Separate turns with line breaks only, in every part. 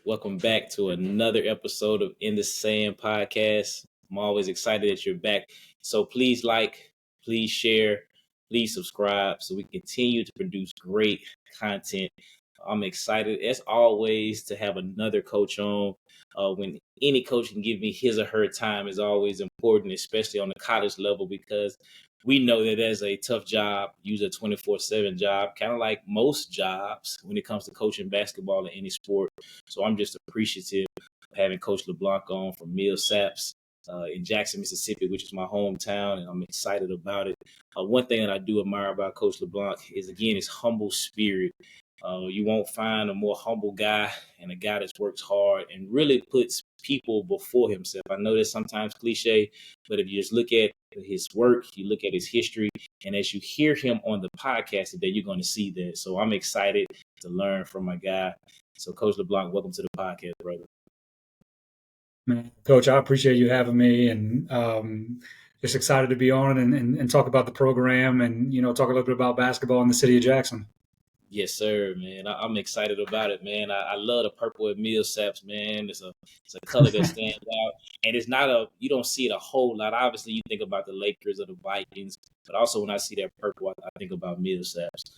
Welcome back to another episode of In the Sand podcast. I'm always excited that you're back. So please please share, please subscribe so we continue to produce great content. I'm excited, as always, to have another coach on. When any coach can give me his or her time is always important, especially on the college level, because we know that that's a tough job, use a 24/7 job, kind of like most jobs when it comes to coaching basketball in any sport. So I'm just appreciative of having Coach LeBlanc on from Millsaps in Jackson, Mississippi, which is my hometown, and I'm excited about it. One thing that I do admire about Coach LeBlanc is, again, his humble spirit. You won't find a more humble guy and a guy that works hard and really puts people before himself. I know that's sometimes cliche, but if you just look at his work, you look at his history, and as you hear him on the podcast today, you're going to see that. So I'm excited to learn from my guy. So Coach LeBlanc, welcome to the podcast, brother.
Man, Coach, I appreciate you having me, and just excited to be on and talk about the program and, talk a little bit about basketball in the city of Jackson.
Yes, sir, man. I'm excited about it, man. I love the purple at Millsaps, man. It's a color that stands out, and it's not you don't see it a whole lot. Obviously, you think about the Lakers or the Vikings, but also when I see that purple, I think about Millsaps.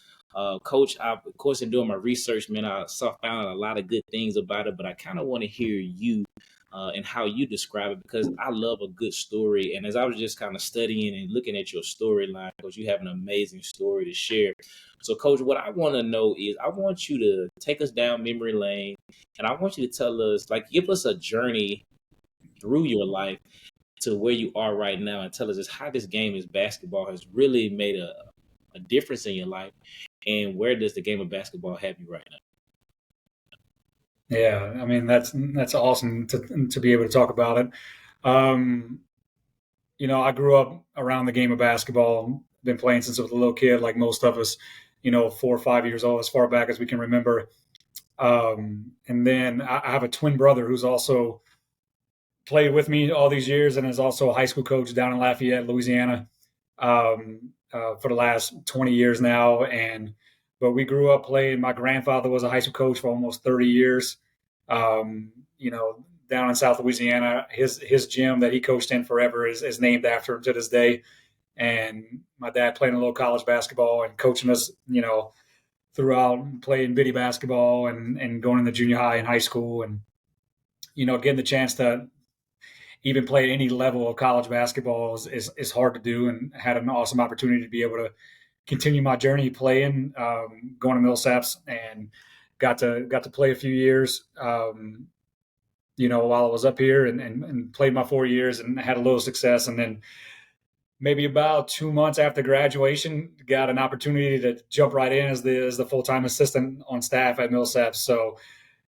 Coach, of course, in doing my research, man, found a lot of good things about it, but I kind of want to hear you and how you describe it, because I love a good story. And as I was just kind of studying and looking at your storyline, Coach, you have an amazing story to share. So, Coach, what I want to know is I want you to take us down memory lane, and I want you to tell us, give us a journey through your life to where you are right now, and tell us just how this game is basketball has really made a difference in your life, and where does the game of basketball have you right now?
Yeah, I mean, that's awesome to be able to talk about it. I grew up around the game of basketball, been playing since I was a little kid, like most of us, 4 or 5 years old, as far back as we can remember. And then I have a twin brother who's also played with me all these years and is also a high school coach down in Lafayette, Louisiana, for the last 20 years now. But we grew up playing. My grandfather was a high school coach for almost 30 years. Down in South Louisiana, his gym that he coached in forever is named after him to this day. And my dad playing a little college basketball and coaching us, throughout, playing bitty basketball and going into junior high and high school, and getting the chance to even play at any level of college basketball is hard to do, and had an awesome opportunity to be able to continue my journey playing, going to Millsaps, and got to play a few years, while I was up here, and played my 4 years and had a little success. And then maybe about 2 months after graduation, got an opportunity to jump right in as the full-time assistant on staff at Millsaps. So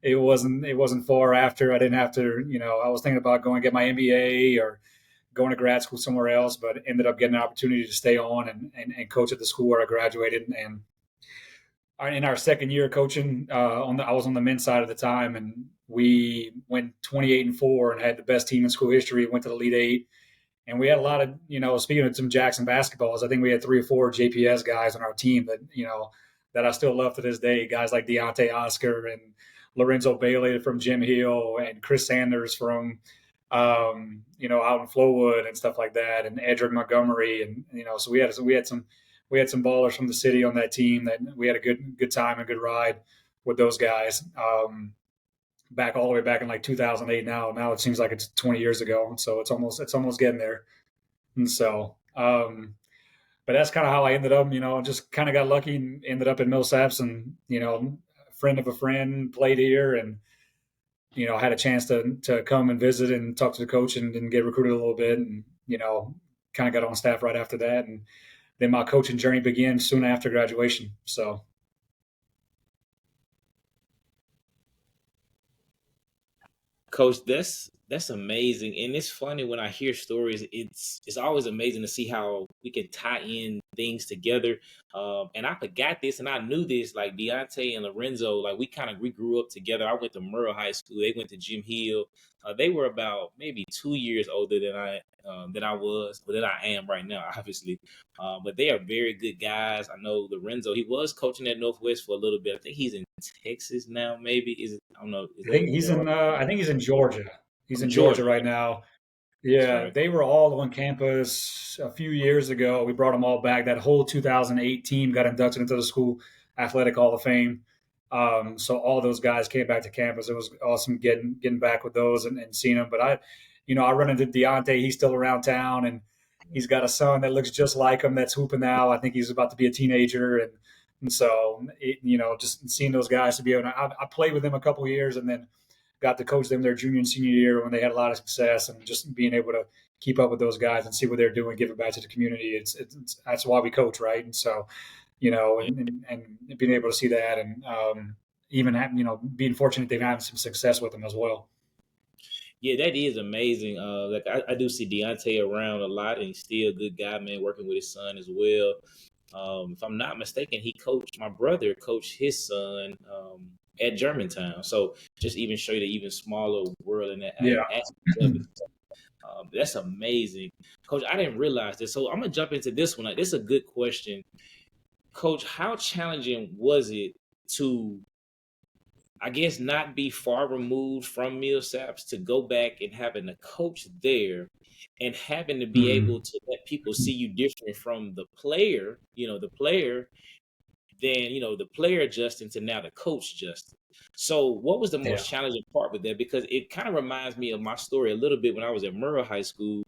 it wasn't far after. I didn't have to, I was thinking about going and get my MBA or going to grad school somewhere else, but ended up getting an opportunity to stay on and coach at the school where I graduated. And in our second year coaching, I was on the men's side at the time, and we went 28-4 and had the best team in school history. Went to the Elite Eight, and we had a lot of, speaking of some Jackson basketballs, I think we had 3 or 4 JPS guys on our team that I still love to this day. Guys like Deontay Oscar and Lorenzo Bailey from Jim Hill and Chris Sanders from, out in Flowood and stuff like that, and Edric Montgomery, and so we had some ballers from the city on that team that we had a good time and good ride with those guys. Back all the way back in 2008. Now it seems like it's 20 years ago, so it's almost getting there. And so, but that's kind of how I ended up. Just kind of got lucky and ended up at Millsaps, and a friend of a friend played here, and had a chance to come and visit and talk to the coach and get recruited a little bit, and kind of got on staff right after that. And then my coaching journey began soon after graduation. So,
Coach, that's That's amazing, and it's funny when I hear stories. It's always amazing to see how we can tie in things together. And I forgot this, and I knew this. Like Deontay and Lorenzo, like we grew up together. I went to Murrah High School. They went to Jim Hill. They were about maybe 2 years older than I was, or than I am right now, obviously. But they are very good guys. I know Lorenzo. He was coaching at Northwest for a little bit. I think he's in Texas now. Maybe I don't know. Is that right?
I think he's in Georgia. He's in
Georgia.
Georgia right now.
That's
Yeah,
right.
they were all on campus a few years ago. We brought them all back. That whole 2008 team got inducted into the school athletic hall of fame. So all those guys came back to campus. It was awesome getting back with those and seeing them. But I run into Deontay. He's still around town, and he's got a son that looks just like him that's hooping now. I think he's about to be a teenager, and so just seeing those guys to be able to. I played with them a couple of years, and then got to coach them their junior and senior year when they had a lot of success, and just being able to keep up with those guys and see what they're doing, give it back to the community. It's that's why we coach, right? And so, and being able to see that, and even being fortunate they've had some success with them as well.
Yeah, that is amazing. Like I do see Deontay around a lot, and he's still a good guy, man, working with his son as well. If I'm not mistaken, my brother coached his son at Germantown. So just even show you the even smaller world in that
Yeah.
aspect of it. That's amazing, Coach. I didn't realize this, so I'm gonna jump into this one. Like, this is a good question, Coach. How challenging was it to, I guess, not be far removed from Millsaps, to go back and having a coach there and having to be able
Mhm.
to let people see you different from the player, the player Justin to now the coach Justin. So what was the
Yeah.
most challenging part with that? Because it kind of reminds me of my story a little bit when I was at Murrah High School,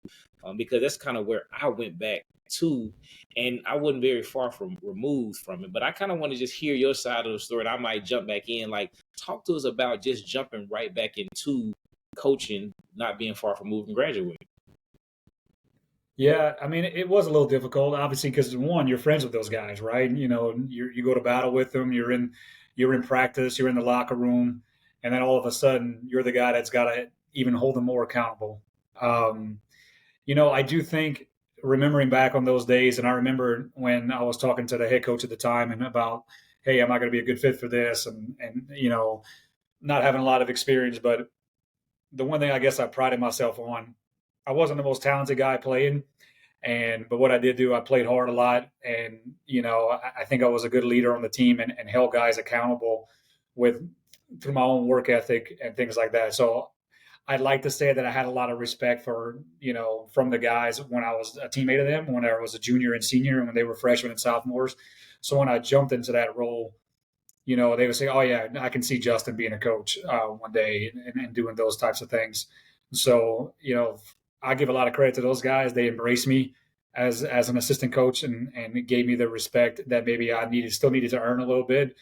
because that's kind of where I went back to, and I wasn't very far from removed from it. But I kind of want to just hear your side of the story, and I might jump back in. Like, talk to us about just jumping right back into coaching, not being far from moving, graduating.
Yeah, I mean, it was a little difficult, obviously, because one, you're friends with those guys, right? You go to battle with them. You're in practice. You're in the locker room, and then all of a sudden, you're the guy that's got to even hold them more accountable. Um, I do think remembering back on those days, and I remember when I was talking to the head coach at the time and about, hey, am I going to be a good fit for this? And not having a lot of experience, but the one thing I guess I prided myself on, I wasn't the most talented guy playing, but what I did do, I played hard a lot, and I think I was a good leader on the team and held guys accountable with through my own work ethic and things like that. So I'd like to say that I had a lot of respect for from the guys when I was a teammate of them, when I was a junior and senior, and when they were freshmen and sophomores. So when I jumped into that role, they would say, "Oh yeah, I can see Justin being a coach one day and doing those types of things." So I give a lot of credit to those guys. They embraced me as an assistant coach and it gave me the respect that maybe I still needed to earn a little bit.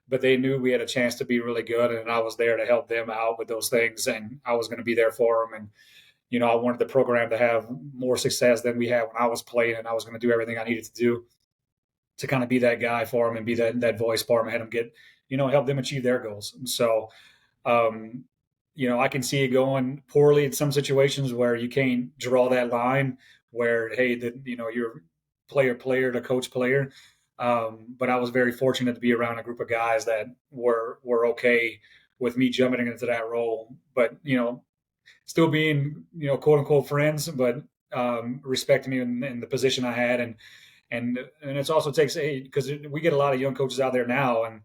But they knew we had a chance to be really good, and I was there to help them out with those things, and I was going to be there for them. And I wanted the program to have more success than we had when I was playing, and I was going to do everything I needed to do to kind of be that guy for them and be that voice for them, and had them get, help them achieve their goals. And so, um, I can see it going poorly in some situations where you can't draw that line where, hey, you're player to coach player. But I was very fortunate to be around a group of guys that were okay with me jumping into that role, but still being quote unquote friends, but respecting me in the position I had, and it also takes because we get a lot of young coaches out there now, and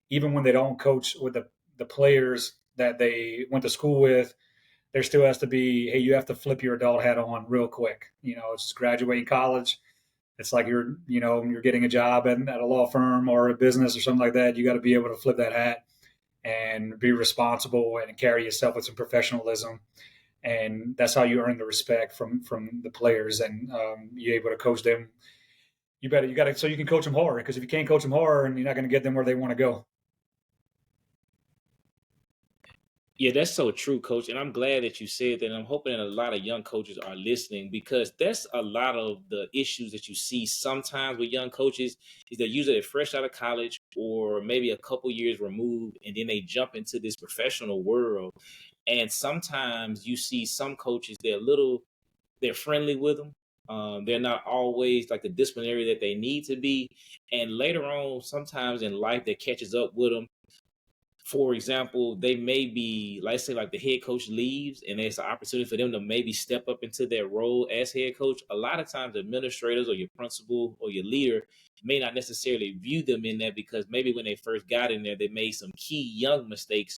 even when they don't coach with the players that they went to school with, there still has to be, hey, you have to flip your adult hat on real quick. It's just graduating college. It's like you're getting a job at a law firm or a business or something like that. You got to be able to flip that hat and be responsible and carry yourself with some professionalism. And that's how you earn the respect from the players, and you're able to coach them. You got to, so you can coach them hard, because if you can't coach them hard, and you're not going to get them where they want to go.
Yeah, that's so true, Coach. And I'm glad that you said that. And I'm hoping that a lot of young coaches are listening, because that's a lot of the issues that you see sometimes with young coaches is that usually they're fresh out of college or maybe a couple years removed, and then they jump into this professional world. And sometimes you see some coaches, they're friendly with them. They're not always like the disciplinary that they need to be. And later on, sometimes in life, that catches up with them. For example, they may be, let's say, like the head coach leaves, and there's an opportunity for them to maybe step up into their role as head coach. A lot of times, administrators or your principal or your leader may not necessarily view them in that, because maybe when they first got in there, they made some key young mistakes.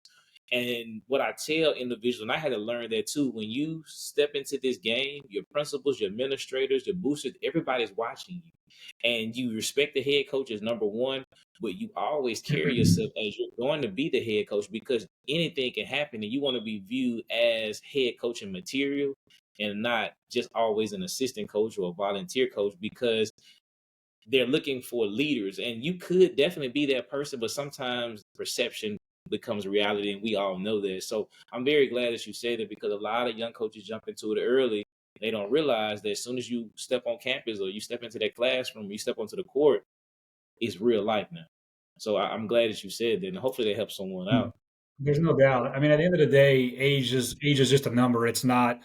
And what I tell individuals, and I had to learn that too, when you step into this game, your principals, your administrators, your boosters, everybody's watching you. And you respect the head coach as number one, but you always carry yourself as you're going to be the head coach, because anything can happen, and you want to be viewed as head coaching material and not just always an assistant coach or a volunteer coach, because they're looking for leaders. And you could definitely be that person, but sometimes perception becomes reality, and we all know that. So I'm very glad that you said that, because a lot of young coaches jump into it early. They don't realize that as soon as you step on campus or you step into that classroom, you step onto the court, it's real life now. So I'm glad that you said that, and hopefully that helps someone out.
There's no doubt. I mean, at the end of the day, age is just a number. It's not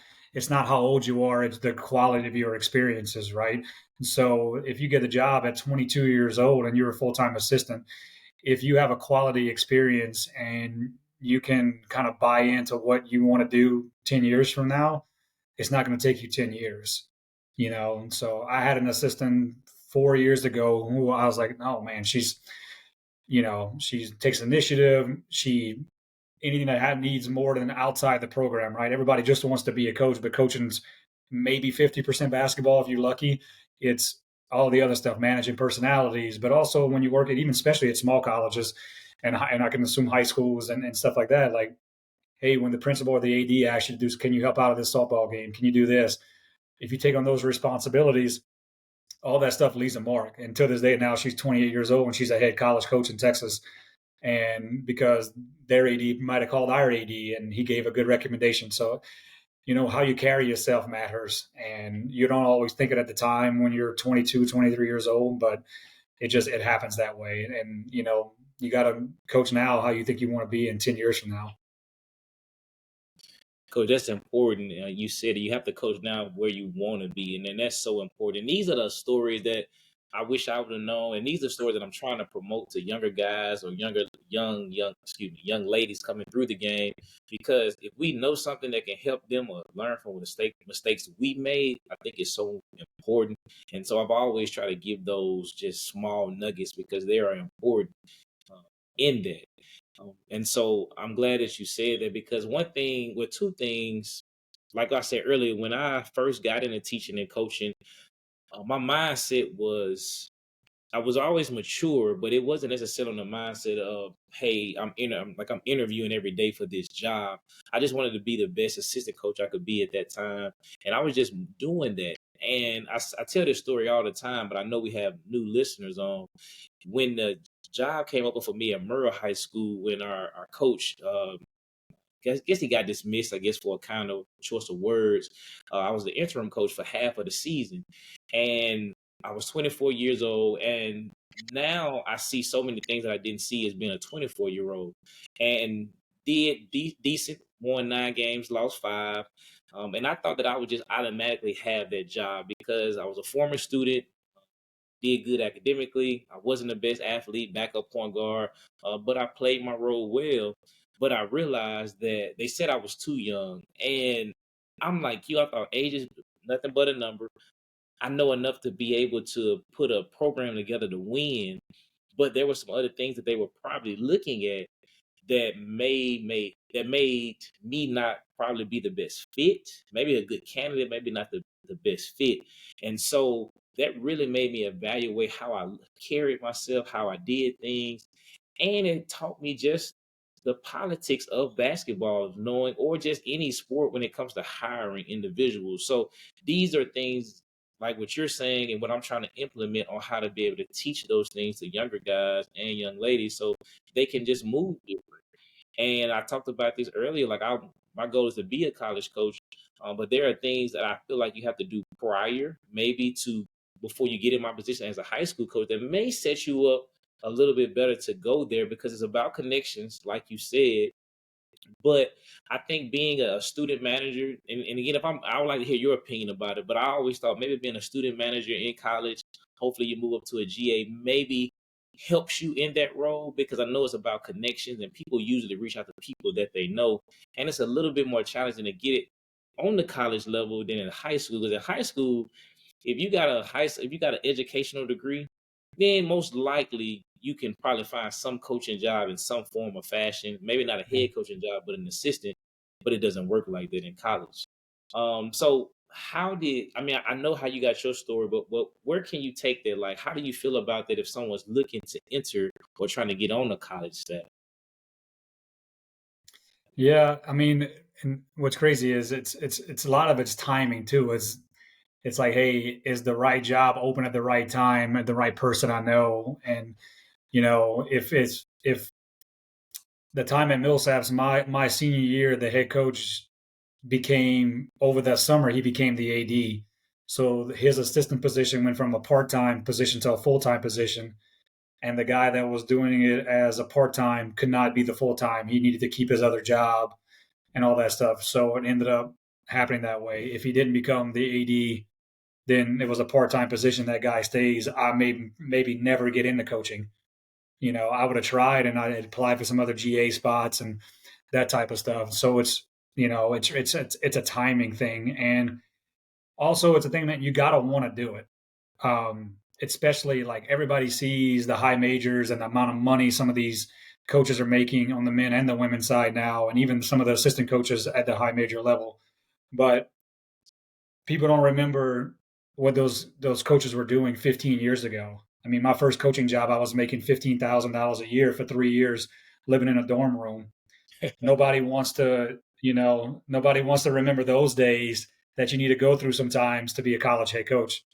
how old you are. It's the quality of your experiences, right? And so, if you get a job at 22 years old and you're a full time assistant, if you have a quality experience and you can kind of buy into what you want to do 10 years from now, it's not going to take you 10 years, And so, I had an assistant 4 years ago who I was like, oh man, she takes initiative. She anything that needs more than outside the program, right? Everybody just wants to be a coach, but coaching's maybe 50% basketball if you're lucky. It's all the other stuff, managing personalities, but also when you work at, even especially at small colleges, and I can assume high schools and stuff like that, like, hey, when the principal or the AD asks you to do, can you help out at this softball game? Can you do this? If you take on those responsibilities, all that stuff leaves a mark. And to this day, now she's 28 years old and she's a head college coach in Texas, and because their AD might have called our AD and he gave a good recommendation. So, how you carry yourself matters, and you don't always think it at the time when you're 22, 23 years old, but it happens that way. And, you got to coach now how you think you want to be in 10 years from now.
Coach, that's important. You said you have to coach now where you want to be, and then that's so important. These are the stories that I wish I would have known, and these are stories that I'm trying to promote to younger guys or young ladies coming through the game. Because if we know something that can help them or learn from mistakes we made, I think it's so important. And so I've always tried to give those just small nuggets, because they are important uh, in that. And so I'm glad that you said that, because two things, like I said earlier, when I first got into teaching and coaching, my mindset was, I was always mature, but it wasn't necessarily on the mindset of, hey, I'm interviewing every day for this job. I just wanted to be the best assistant coach I could be at that time, and I was just doing that. And I tell this story all the time, but I know we have new listeners on. When the job came open for me at Murrah High School, when our coach, guess he got dismissed, I guess, for a kind of choice of words. I was the interim coach for half of the season, and I was 24 years old. And now I see so many things that I didn't see as being a 24-year-old. And decent, won 9 games, lost 5. And I thought that I would just automatically have that job, because I was a former student, did good academically. I wasn't the best athlete, backup point guard, but I played my role well. But I realized that they said I was too young. And I'm like, I thought age is nothing but a number. I know enough to be able to put a program together to win. But there were some other things that they were probably looking at that made me not probably be the best fit. Maybe a good candidate, maybe not the best fit. And so that really made me evaluate how I carried myself, how I did things. And it taught me just the politics of basketball, of knowing, or just any sport when it comes to hiring individuals. So these are things like what you're saying, and what I'm trying to implement on how to be able to teach those things to younger guys and young ladies, so they can just move different. And I talked about this earlier. Like, my goal is to be a college coach, but there are things that I feel like you have to do prior, maybe to before you get in my position as a high school coach, that may set you up a little bit better to go there because it's about connections, like you said. But I think being a student manager, and again, I would like to hear your opinion about it, but I always thought maybe being a student manager in college, hopefully you move up to a GA, maybe helps you in that role because I know it's about connections and people usually reach out to people that they know. And it's a little bit more challenging to get it on the college level than in high school. Because in high school, if you got an educational degree, then most likely you can probably find some coaching job in some form or fashion. Maybe not a head coaching job, but an assistant. But it doesn't work like that in college. So how did I mean? I know how you got your story, but where can you take that? Like, how do you feel about that if someone's looking to enter or trying to get on the college staff?
Yeah, I mean, and what's crazy is it's a lot of it's timing too. It's like, hey, is the right job open at the right time and the right person I know? And if the time at Millsaps, my senior year, the head coach became over that summer he became the AD. So his assistant position went from a part-time position to a full-time position, and the guy that was doing it as a part-time could not be the full-time. He needed to keep his other job and all that stuff. So it ended up happening that way. If he didn't become the AD, then it was a part-time position. That guy stays. I maybe never get into coaching. I would have tried and I had applied for some other GA spots and that type of stuff. So it's a timing thing, and also it's a thing that you gotta want to do it. Especially like everybody sees the high majors and the amount of money some of these coaches are making on the men and the women's side now, and even some of the assistant coaches at the high major level. But people don't remember what those coaches were doing 15 years ago. I mean, my first coaching job, I was making $15,000 a year for 3 years, living in a dorm room. Nobody wants to remember those days that you need to go through sometimes to be a college head coach.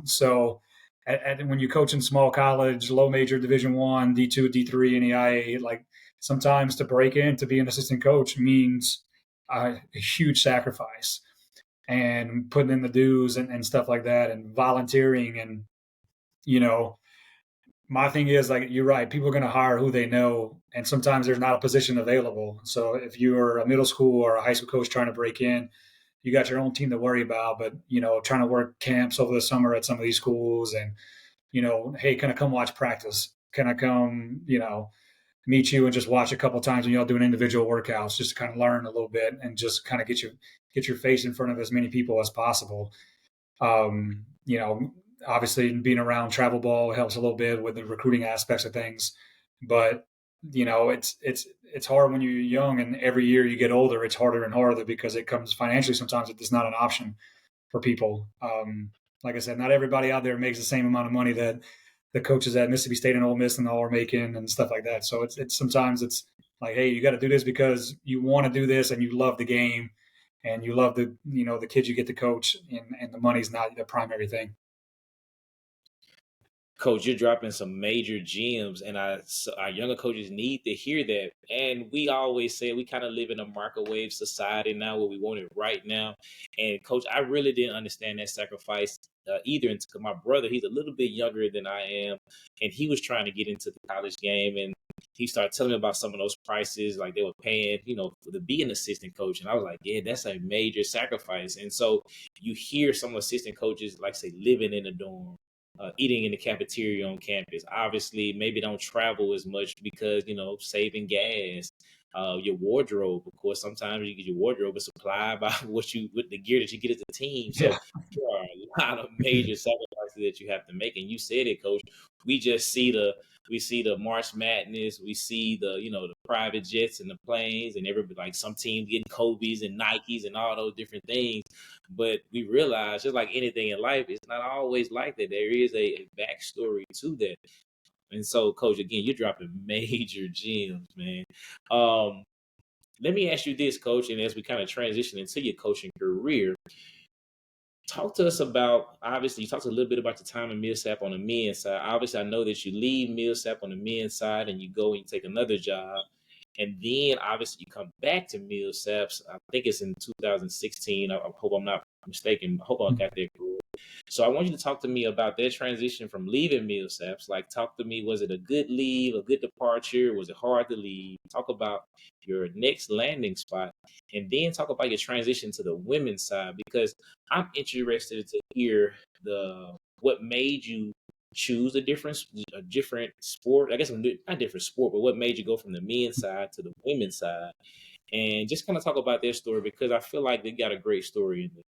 So when you coach in small college, low major, Division 1, D2, D3, NEIA, like sometimes to break in to be an assistant coach means a huge sacrifice and putting in the dues and stuff like that and volunteering. And you know my thing is, like, you're right, people are going to hire who they know, and sometimes there's not a position available. So if you're a middle school or a high school coach trying to break in, you got your own team to worry about. But trying to work camps over the summer at some of these schools, and hey, can I come watch practice? Can I come meet you and just watch a couple times when y'all doing individual workouts, just to kind of learn a little bit and just kind of get your face in front of as many people as possible. um, you know Obviously being around travel ball helps a little bit with the recruiting aspects of things. But it's hard when you're young, and every year you get older it's harder and harder because it comes financially. Sometimes it's not an option for people. Like I said, not everybody out there makes the same amount of money that the coaches at Mississippi State and Ole Miss and all are making and stuff like that. So it's sometimes it's like, hey, you got to do this because you want to do this and you love the game and you love the kids you get to coach, and the money's not the primary thing.
Coach, you're dropping some major gems, and our younger coaches need to hear that. And we always say we kind of live in a microwave society now where we want it right now. And coach, I really didn't understand that sacrifice either. Until my brother, he's a little bit younger than I am, and he was trying to get into the college game, and he started telling me about some of those prices, like they were paying, to be an assistant coach. And I was like, yeah, that's a major sacrifice. And so you hear some assistant coaches, like say, living in a dorm, eating in the cafeteria on campus. Obviously, maybe don't travel as much because saving gas. Your wardrobe, of course. Sometimes you get your wardrobe is supplied by with the gear that you get as a team.
Yeah.
So there are a lot of major sacrifices that you have to make. And you said it, Coach. We just see the March Madness. We see the private jets and the planes and everybody, like some teams getting Kobe's and Nikes and all those different things. But we realize, just like anything in life, it's not always like that. There is a backstory to that. And so, Coach, again, you're dropping major gems, man. Um, Let me ask you this, Coach, and as we kind of transition into your coaching career, talk to us about, obviously, you talked a little bit about the time in Millsap on the men's side. Obviously, I know that you leave Millsap on the men's side and you go and you take another job. And then, obviously, you come back to Millsaps. I think it's in 2016. I hope I'm not mistaken. I hope I got that correct. So I want you to talk to me about their transition from leaving Millsaps. Like, talk to me, was it a good leave, a good departure? Was it hard to leave? Talk about your next landing spot, and then talk about your transition to the women's side, because I'm interested to hear the what made you choose a different sport. I guess not different sport, but what made you go from the men's side to the women's side, and just kind of talk about their story, because I feel like they got a great story in there.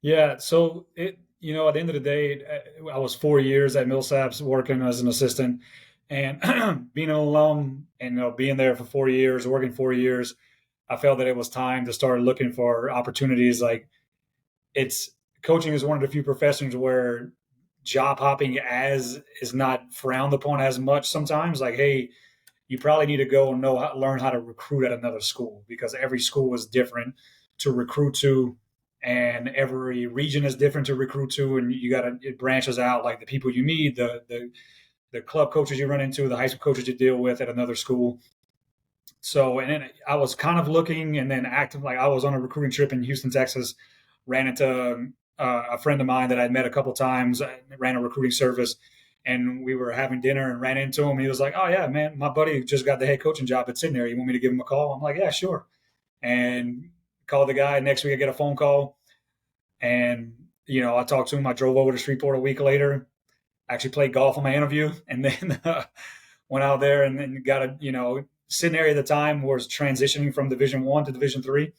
Yeah. So at the end of the day, I was 4 years at Millsaps working as an assistant, and being an alum, and being there for 4 years, working 4 years, I felt that it was time to start looking for opportunities. Like, it's coaching is one of the few professions where job hopping as is not frowned upon as much sometimes. Like, hey, you probably need to go and learn how to recruit at another school, because every school is different to recruit to, and every region is different to recruit to, and it branches out, like the people you meet, the club coaches you run into, the high school coaches you deal with at another school. So, and then I was kind of looking and then active. Like, I was on a recruiting trip in Houston, Texas, ran into a friend of mine that I'd met a couple times, ran a recruiting service, and we were having dinner and ran into him. He was like, "Oh yeah, man, my buddy just got the head coaching job at Sydney. You want me to give him a call?" I'm like, "Yeah, sure." And called the guy. Next week, I get a phone call, and I talked to him. I drove over to Shreveport a week later. Actually played golf on my interview, and then went out there and then got Sydney at the time was transitioning from Division I to Division III,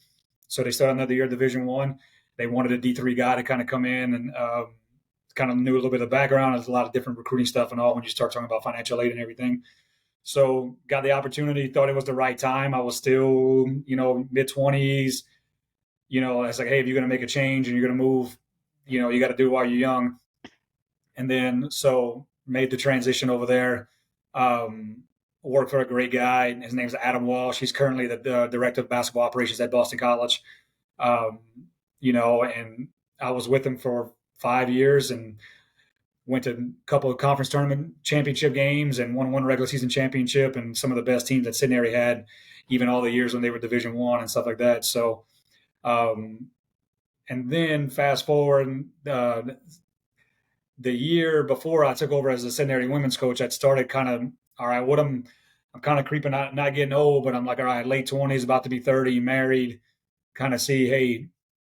so they started another year at Division I. They wanted a D3 guy to kind of come in and kind of knew a little bit of the background. There's a lot of different recruiting stuff and all when you start talking about financial aid and everything. So got the opportunity, thought it was the right time. I was still, mid-20s. I was like, hey, if you're going to make a change and you're going to move, you got to do it while you're young. And then so made the transition over there. Worked for a great guy. His name's Adam Walsh. He's currently the director of basketball operations at Boston College. And I was with him for 5 years and went to a couple of conference tournament championship games and won one regular season championship, and some of the best teams that Sydney had, even all the years when they were Division I and stuff like that. So, and then fast forward, the year before I took over as a Sydney women's coach, I started kind of, all right, I'm kind of creeping out, not getting old, but I'm like, all right, late 20s, about to be 30, married, kind of see, hey,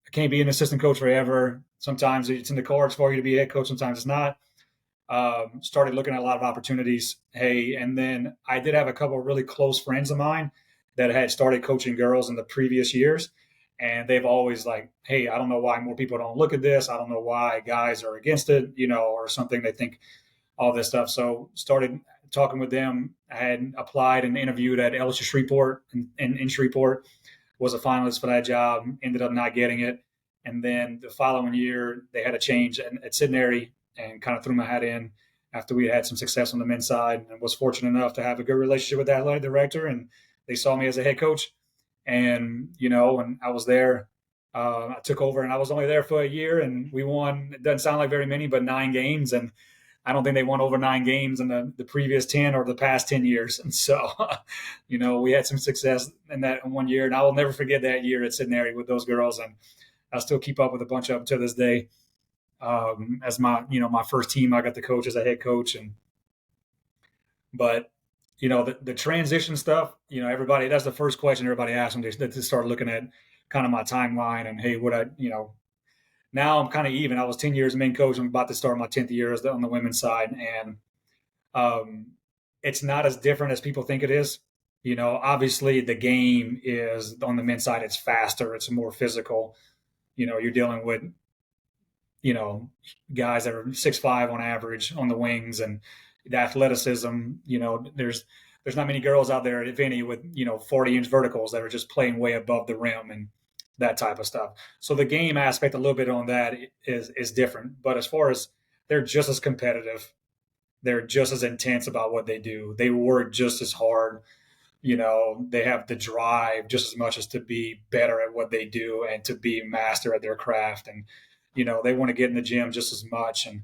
I can't be an assistant coach forever. Sometimes it's in the cards for you to be a head coach. Sometimes it's not. Started looking at a lot of opportunities. Hey, and then I did have a couple of really close friends of mine that had started coaching girls in the previous years. And they've always like, hey, I don't know why more people don't look at this. I don't know why guys are against it, or something. They think all this stuff. So started talking with them. I had applied and interviewed at LSU Shreveport, in Shreveport, was a finalist for that job, ended up not getting it. And then the following year, they had a change at Sydney and kind of threw my hat in after we had some success on the men's side, and was fortunate enough to have a good relationship with the athletic director. And they saw me as a head coach. And, and I was there. I took over and I was only there for a year, and we won. It doesn't sound like very many, but 9 games. And I don't think they won over 9 games in the previous 10 or the past 10 years. And so, we had some success in that 1 year. And I will never forget that year at Sydney with those girls. And I still keep up with a bunch of them to this day. As my first team, I got to coach as a head coach. But the transition stuff, everybody, that's the first question everybody asks when they start looking at kind of my timeline and, hey, now I'm kind of even. I was 10 years main coach. I'm about to start my 10th year on the women's side. And it's not as different as people think it is. Obviously the game is on the men's side. It's faster. It's more physical. You're dealing with, guys that are 6'5" on average on the wings, and the athleticism, there's not many girls out there, if any, with, 40-inch verticals that are just playing way above the rim and that type of stuff. So the game aspect a little bit on that is different. But as far as they're just as competitive, they're just as intense about what they do. They work just as hard. They have the drive just as much as to be better at what they do and to be master at their craft. And, they want to get in the gym just as much. And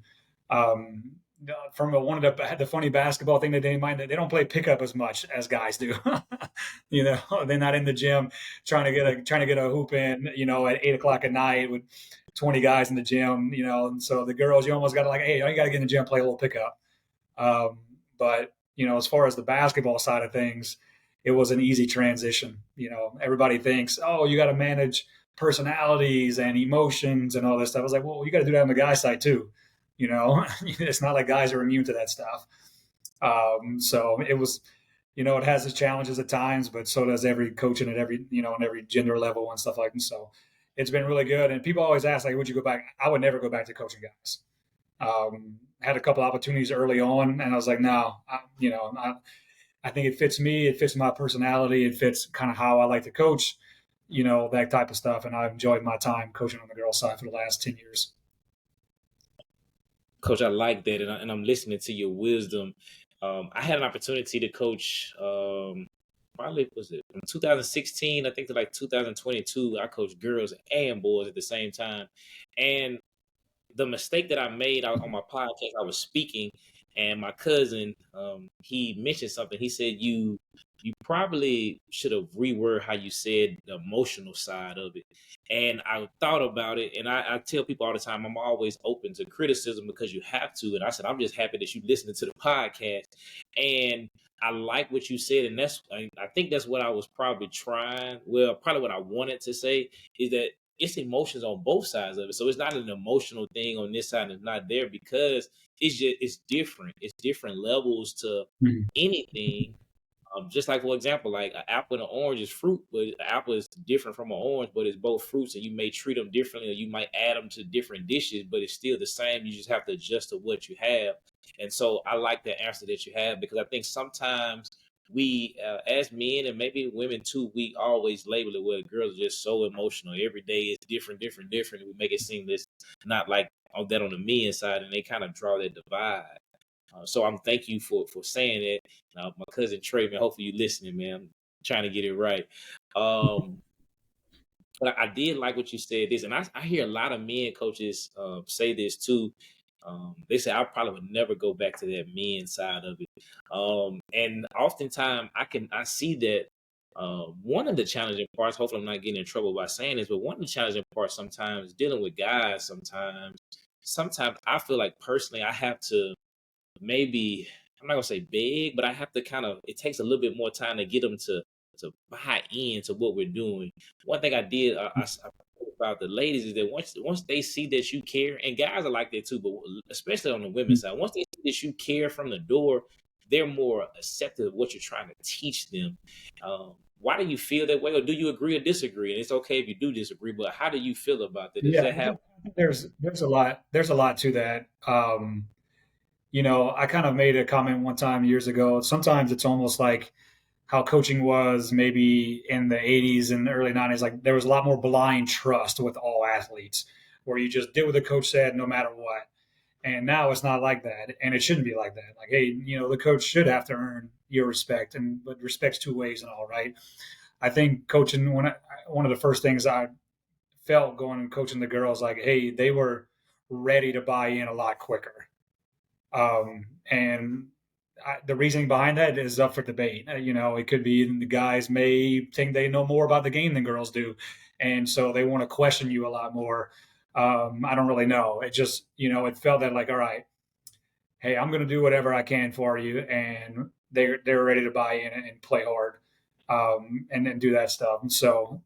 from one of the funny basketball thing that they mind, that they don't play pickup as much as guys do. They're not in the gym trying to get a hoop in, at 8 o'clock at night with 20 guys in the gym, and so the girls, you almost got to like, hey, you got to get in the gym, play a little pickup. But as far as the basketball side of things, it was an easy transition. Everybody thinks, oh, you got to manage personalities and emotions and all this stuff. I was like, well, you got to do that on the guy side too. It's not like guys are immune to that stuff. So it was, it has its challenges at times, but so does every coaching at every, on every gender level and stuff like that. So it's been really good. And people always ask, like, would you go back? I would never go back to coaching guys. Had a couple opportunities early on, and I was like, no, I think it fits me. It fits my personality. It fits kind of how I like to coach, that type of stuff. And I've enjoyed my time coaching on the girls' side for the last 10 years.
Coach, I like that, and I'm listening to your wisdom. I had an opportunity to coach. Probably was it from 2016, I think, to like 2022. I coached girls and boys at the same time, and the mistake that I made on my podcast, I was speaking, and my cousin, he mentioned something. He said you probably should have reworded how you said the emotional side of it. And I thought about it, and I tell people all the time, I'm always open to criticism because you have to. And I said, I'm just happy that you listening to the podcast. And I like what you said, and I think that's what I was probably trying. Well, probably what I wanted to say is that it's emotions on both sides of it. So it's not an emotional thing on this side and it's not there because it's different. It's different levels to anything. Just like, for example, like an apple and an orange is fruit, but an apple is different from an orange, but it's both fruits, and you may treat them differently, or you might add them to different dishes, but it's still the same. You just have to adjust to what you have. And so I like the answer that you have because I think sometimes we, as men and maybe women too, we always label it where girls are just so emotional. Every day is different, different, different. We make it seem this not like on that on the men's side, and they kind of draw that divide. So I'm thank you for saying that. My cousin Trey, man, hopefully you listening, man. I'm trying to get it right. But I did like what you said this, and I hear a lot of men coaches say this too. They say I probably would never go back to that men side of it. And oftentimes I see that one of the challenging parts. Hopefully, I'm not getting in trouble by saying this, but one of the challenging parts sometimes dealing with guys. Sometimes I feel like personally I have to maybe I'm not gonna say big, but I have to kind of. It takes a little bit more time to get them to buy into what we're doing. One thing I did I about the ladies is that once they see that you care, and guys are like that too, but especially on the women's side, once they see that you care from the door, they're more accepting of what you're trying to teach them. Why do you feel that way, or do you agree or disagree? And it's okay if you do disagree, but how do you feel about that? Does
Yeah,
that happen?
there's a lot to that. I kind of made a comment one time years ago. Sometimes it's almost like how coaching was maybe in the 80s and the early 90s. Like there was a lot more blind trust with all athletes, where you just did what the coach said no matter what. And now it's not like that, and it shouldn't be like that. Like, hey, the coach should have to earn your respect, but respect's two ways and all, right? I think coaching one of the first things I felt going and coaching the girls, like, hey, they were ready to buy in a lot quicker. And the reasoning behind that is up for debate. It could be the guys may think they know more about the game than girls do, and so they want to question you a lot more. I don't really know. It just, it felt that like, all right, hey, I'm going to do whatever I can for you, and they're ready to buy in and play hard, and then do that stuff. And so,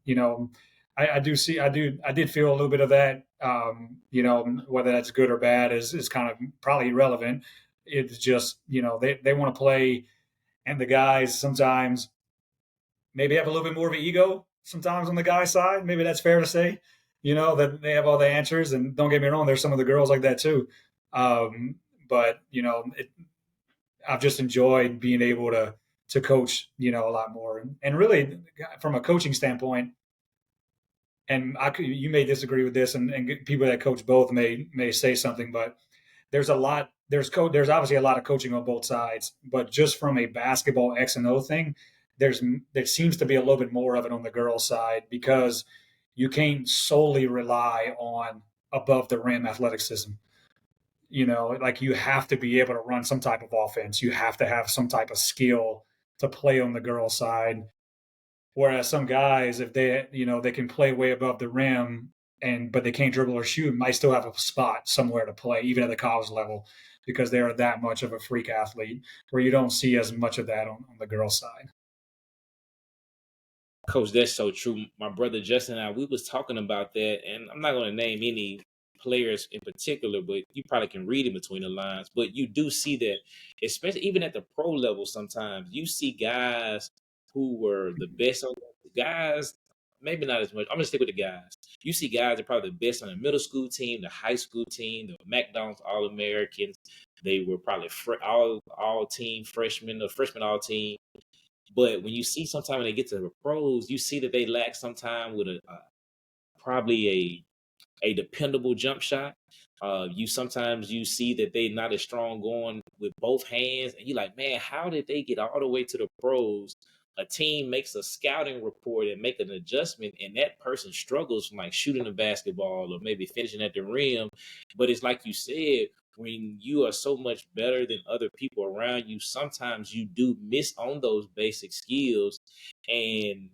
I did feel a little bit of that. Whether that's good or bad is kind of probably irrelevant. It's just, they want to play, and the guys sometimes maybe have a little bit more of an ego sometimes on the guy side. Maybe that's fair to say, that they have all the answers. And don't get me wrong, there's some of the girls like that too. But I've just enjoyed being able to coach, a lot more, and really from a coaching standpoint. And you may disagree with this, and people that coach both may say something, but there's a lot. There's obviously a lot of coaching on both sides, but just from a basketball X and O thing, there seems to be a little bit more of it on the girls' side because you can't solely rely on above the rim athleticism. Like you have to be able to run some type of offense. You have to have some type of skill to play on the girls' side. Whereas some guys, if they can play way above the rim but they can't dribble or shoot, might still have a spot somewhere to play, even at the college level, because they are that much of a freak athlete. Where you don't see as much of that on the girls' side.
Coach, that's so true. My brother Justin and I, we was talking about that, and I'm not going to name any players in particular, but you probably can read in between the lines. But you do see that, especially even at the pro level, sometimes you see guys who were the best on guys. Maybe not as much. I'm gonna stick with the guys. You see guys that are probably the best on the middle school team, the high school team, the McDonald's All Americans. They were probably all team freshmen, the freshman all team. But when you see sometimes when they get to the pros, you see that they lack sometime with a probably a dependable jump shot. You sometimes you see that they're not as strong going with both hands, and you're like, man, how did they get all the way to the pros? A team makes a scouting report and make an adjustment, and that person struggles from like shooting the basketball or maybe finishing at the rim. But it's like you said, when you are so much better than other people around you, sometimes you do miss on those basic skills, and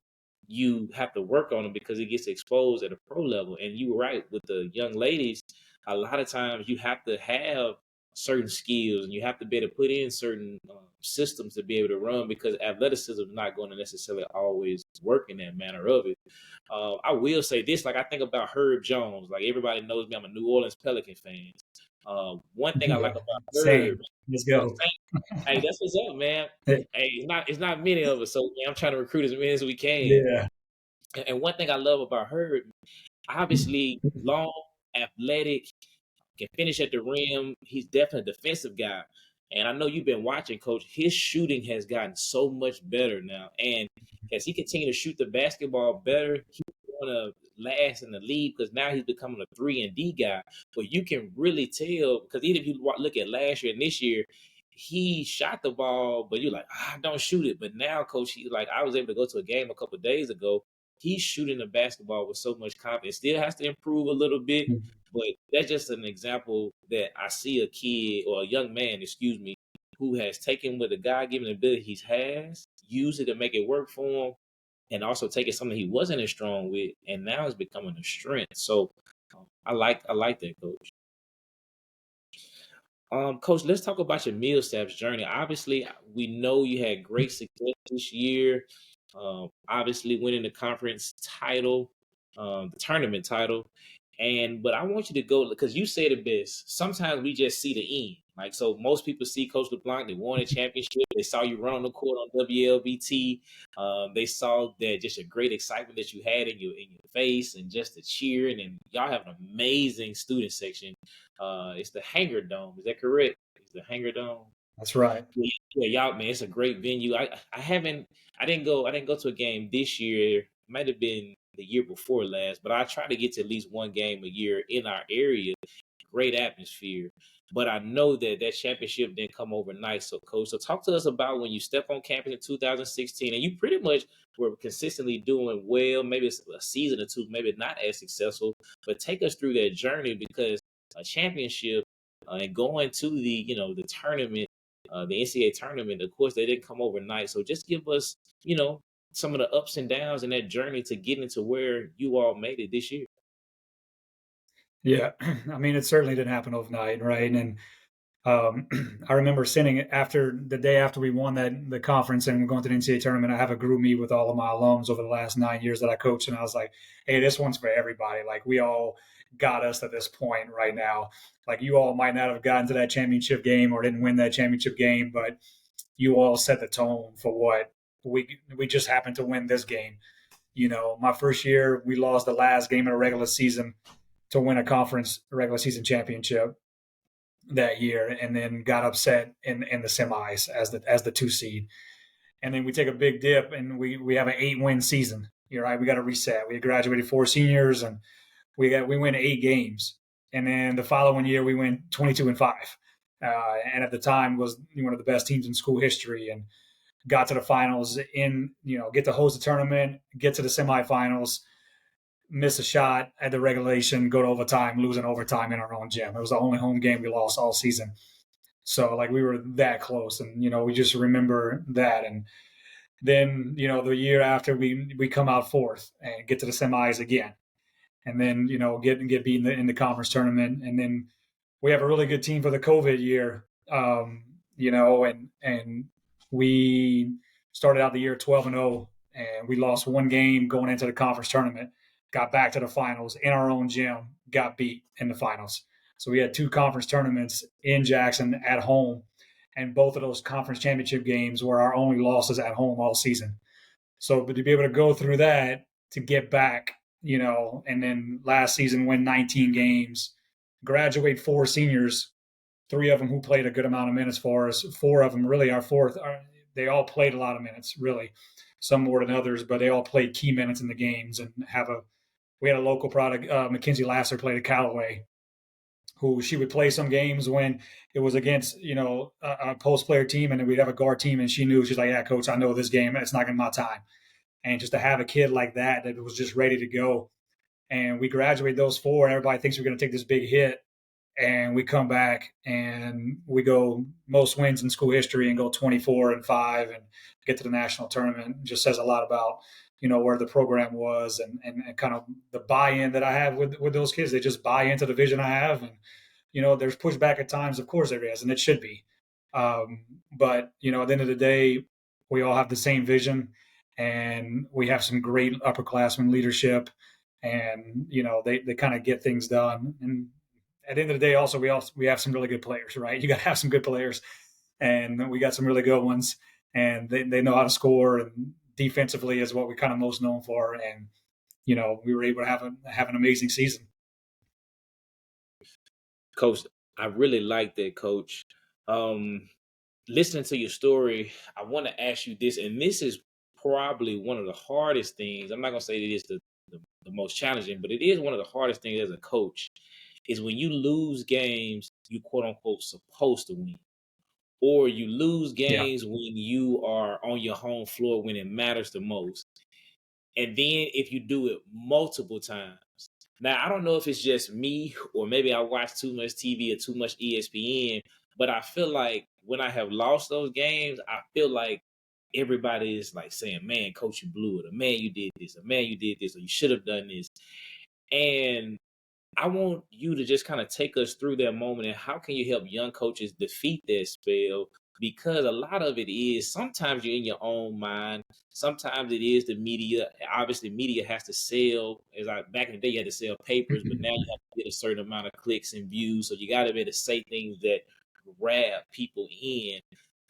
you have to work on them because it gets exposed at a pro level. And you were right with the young ladies. A lot of times you have to have certain skills and you have to be able to put in certain systems to be able to run because athleticism is not going to necessarily always work in that manner of it. I will say this, like I think about Herb Jones. Like everybody knows me, I'm a New Orleans Pelican fan. One thing I like
Yeah,
about Herb,
same. Let's go.
hey, that's what's up, man. Hey, it's not many of us, so man, I'm trying to recruit as many as we can.
Yeah.
And one thing I love about Herb, obviously long, athletic, can finish at the rim. He's definitely a defensive guy. And I know you've been watching, Coach. His shooting has gotten so much better now. And as he continues to shoot the basketball better, he's going to last in the league because now he's becoming a 3-and-D guy. But you can really tell because even if you look at last year and this year, he shot the ball, but you're like, don't shoot it. But now, Coach, he's like, I was able to go to a game a couple of days ago. He's shooting the basketball with so much confidence. Still has to improve a little bit, but that's just an example that I see a kid or a young man, excuse me, who has taken what the God-given ability he has, used it to make it work for him, and also taken something he wasn't as strong with, and now it's becoming a strength. So I like that, Coach. Coach, let's talk about your Millsaps journey. Obviously, we know you had great success this year. Obviously, winning the conference title, the tournament title, but I want you to go because you said it best. Sometimes we just see the end. Like so, most people see Coach LeBlanc. They won a championship. They saw you run on the court on WLBT. They saw that just a great excitement that you had in your face and just the cheering. And y'all have an amazing student section. It's the Hangar Dome. Is that correct? It's the Hangar Dome.
That's right.
Yeah, y'all, man, it's a great venue. I didn't go to a game this year. Might have been the year before last, but I try to get to at least one game a year in our area. Great atmosphere. But I know that championship didn't come overnight. So, Coach, so talk to us about when you stepped on campus in 2016, and you pretty much were consistently doing well. Maybe it's a season or two, maybe not as successful, but take us through that journey because a championship and going to the tournament, the NCAA tournament. Of course, they didn't come overnight. So just give us, some of the ups and downs in that journey to getting to where you all made it this year.
Yeah. I mean, it certainly didn't happen overnight, right? And I remember sitting after the day after we won the conference and going to the NCAA tournament. I have a group meet with all of my alums over the last 9 years that I coached, and I was like, "Hey, this one's for everybody. Like, we all got us to this point right now. Like, you all might not have gotten to that championship game or didn't win that championship game, but you all set the tone for what we just happened to win this game. My first year, we lost the last game of the regular season to win a conference regular season championship that year, and then got upset in the semis as the 2 seed. And then we take a big dip, and we have an 8-win season. You're right. We got to reset. We graduated 4 seniors, and we win 8 games. And then the following year, we win 22-5. And at the time was one of the best teams in school history, and got to the finals get to host the tournament, get to the semifinals, miss a shot at the regulation, go to overtime, losing overtime in our own gym. It was the only home game we lost all season. So like we were that close, and we just remember that. And then the year after we come out fourth and get to the semis again, and then get beat in the conference tournament, and then we have a really good team for the COVID year, and we started out the year 12-0, and we lost one game going into the conference tournament, got back to the finals in our own gym, got beat in the finals. So we had two conference tournaments in Jackson at home, and both of those conference championship games were our only losses at home all season. So, but to be able to go through that, to get back, and then last season win 19 games, graduate four seniors, three of them who played a good amount of minutes for us. Four of them, really, they all played a lot of minutes, really, some more than others, but they all played key minutes in the games. And we had a local product, Mackenzie Lasser played at Callaway, who she would play some games when it was against, a post player team, and then we'd have a guard team, and she knew, she's like, yeah, coach, I know this game, it's not going to be my time. And just to have a kid like that was just ready to go. And we graduate those four, and everybody thinks we're going to take this big hit. And we come back and we go most wins in school history and go 24-5 and get to the national tournament. It just says a lot about, where the program was, and kind of the buy-in that I have with those kids. They just buy into the vision I have. And, there's pushback at times, of course there is, and it should be. But, at the end of the day, we all have the same vision, and we have some great upperclassmen leadership, and, they kind of get things done. And at the end of the day, also we have some really good players, right? You got to have some good players, and we got some really good ones, and they know how to score, and defensively is what we're kind of most known for. And we were able to have an amazing season.
Coach, I really like that, Coach. Listening to your story, I want to ask you this, and this is probably one of the hardest things. I'm not gonna say it is the most challenging, but it is one of the hardest things as a coach, is when you lose games you quote unquote supposed to win, or you lose
Yeah.
games when you are on your home floor when it matters the most. And then if you do it multiple times. Now, I don't know if it's just me or maybe I watch too much TV or too much ESPN, but I feel like when I have lost those games, I feel like everybody is like saying, man, coach, you blew it, or man, you did this, or man, you did this, or you should have done this. And I want you to just kind of take us through that moment, and how can you help young coaches defeat that spell? Because a lot of it is sometimes you're in your own mind. Sometimes it is the media. Obviously, media has to sell. Back in the day, you had to sell papers, but now you have to get a certain amount of clicks and views. So you got to be able to say things that grab people in.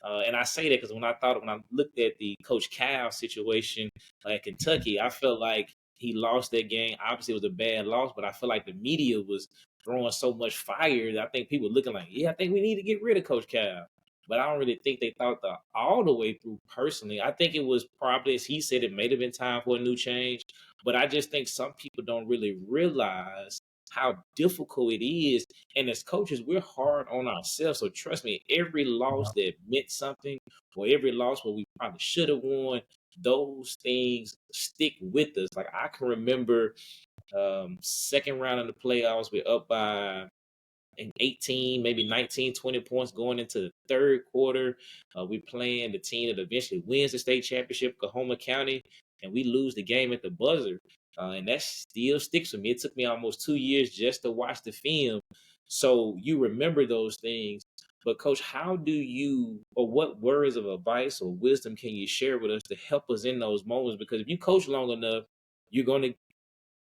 And I say that because when I looked at the Coach Cal situation at Kentucky, I felt like he lost that game. Obviously, it was a bad loss, but I feel like the media was throwing so much fire that I think people were looking like, yeah, I think we need to get rid of Coach Cal. But I don't really think they thought all the way through personally. I think it was probably, as he said, it may have been time for a new change. But I just think some people don't really realize how difficult it is. And as coaches, we're hard on ourselves. So trust me, every loss that meant something, or every loss where we probably should have won, those things stick with us. Like I can remember second round of the playoffs, we're up by 18, maybe 19, 20 points going into the third quarter. We playing the team that eventually wins the state championship, Coahoma County, and we lose the game at the buzzer. And that still sticks with me. It took me almost 2 years just to watch the film. So you remember those things. But coach, how do you, or what words of advice or wisdom can you share with us to help us in those moments? Because if you coach long enough, you're going to be in a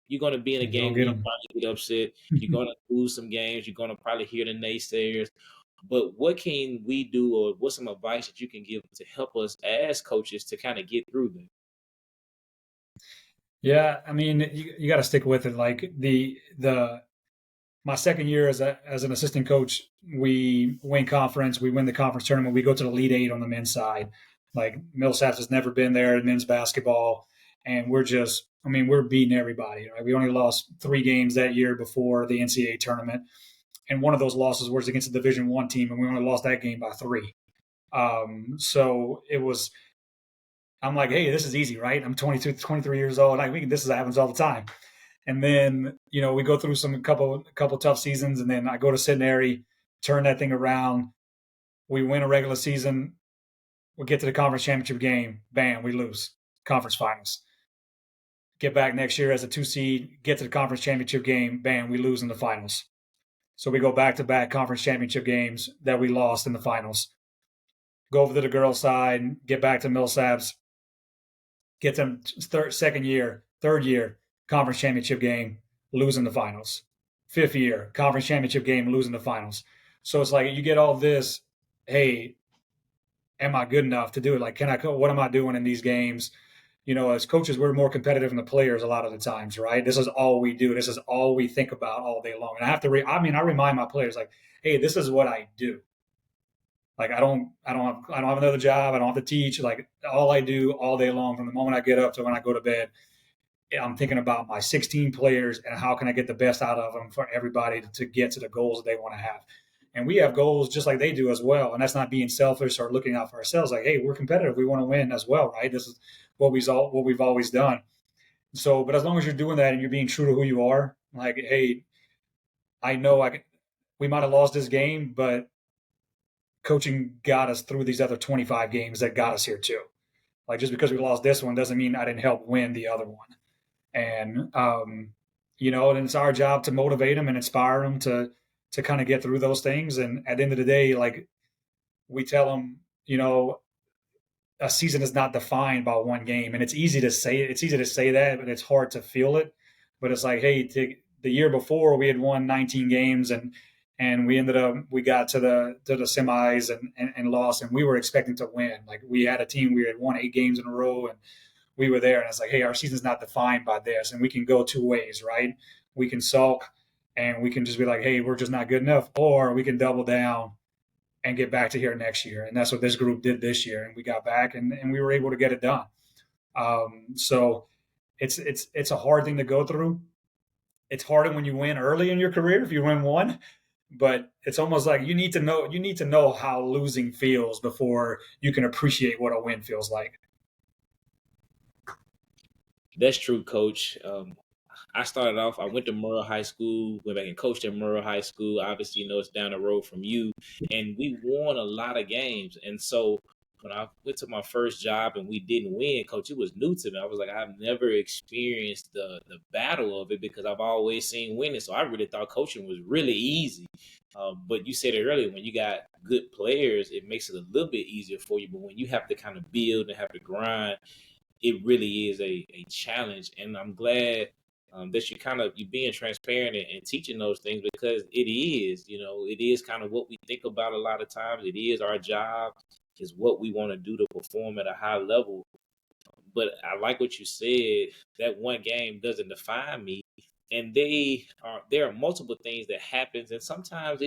You're gonna
game
get
where you
them.
probably get upset. You're gonna lose some games. You're gonna probably hear the naysayers. But what can we do, or what's some advice that you can give to help us as coaches to kind of get through them?
Yeah, I mean, you got to stick with it. Like my second year as an assistant coach, we win conference, we win the conference tournament, we go to the Elite Eight on the men's side. Like Millsaps has never been there in men's basketball, and we're beating everybody. Right? We only lost 3 games that year before the NCAA tournament, and one of those losses was against a Division One team, and we only lost that game by 3. So it was. I'm like, hey, this is easy, right? I'm 22, 23 years old. Like this happens all the time. And then, we go through a couple tough seasons, and then I go to Centenary, turn that thing around. We win a regular season. We get to the conference championship game. Bam, we lose conference finals. get back next year as a 2 seed, get to the conference championship game, bam, we lose in the finals. So we go back to back conference championship games that we lost in the finals. Go over to the girls' side, get back to Millsaps, get them third year, conference championship game, losing the finals. Fifth year, conference championship game, losing the finals. So it's like you get all this, hey, am I good enough to do it? Like, what am I doing in these games? As coaches, we're more competitive than the players a lot of the times, right? This is all we do. This is all we think about all day long. And I have to, I remind my players like, hey, this is what I do. Like, I don't have another job. I don't have to teach. Like, all I do all day long from the moment I get up to when I go to bed, I'm thinking about my 16 players and how can I get the best out of them for everybody to get to the goals that they want to have. And we have goals just like they do as well. And that's not being selfish or looking out for ourselves. Like, hey, we're competitive. We want to win as well, right? This is what we've always done. So, but as long as you're doing that and you're being true to who you are, like, hey, I know we might have lost this game, but coaching got us through these other 25 games that got us here too. Like, just because we lost this one doesn't mean I didn't help win the other one. And and it's our job to motivate them and inspire them to kind of get through those things. And at the end of the day, like, we tell them, a season is not defined by one game, and it's easy to say it. It's easy to say that, but it's hard to feel it. But it's like, hey, the year before we had won 19 games, and we got to the semis and lost, and we were expecting to win. Like, we had a team, we had won 8 games in a row, and we were there. And it's like, hey, our season's not defined by this, and we can go two ways, right? We can sulk, and we can just be like, hey, we're just not good enough, or we can double down and get back to here next year. And that's what this group did this year. And we got back and we were able to get it done. So it's a hard thing to go through. It's harder when you win early in your career, if you win one, but it's almost like you need to know how losing feels before you can appreciate what a win feels like.
That's true, Coach. I started off, I went to Murrah High School, went back and coached at Murrah High School. Obviously, it's down the road from you. And we won a lot of games. And so when I went to my first job and we didn't win, Coach, it was new to me. I was like, I've never experienced the battle of it because I've always seen winning. So I really thought coaching was really easy. But you said it earlier, when you got good players, it makes it a little bit easier for you. But when you have to kind of build and have to grind, it really is a challenge. And I'm glad that you being transparent and teaching those things, because it is kind of what we think about a lot of times. It is our job, is what we want to do to perform at a high level. But I like what you said, that one game doesn't define me. And there are multiple things that happens, and sometimes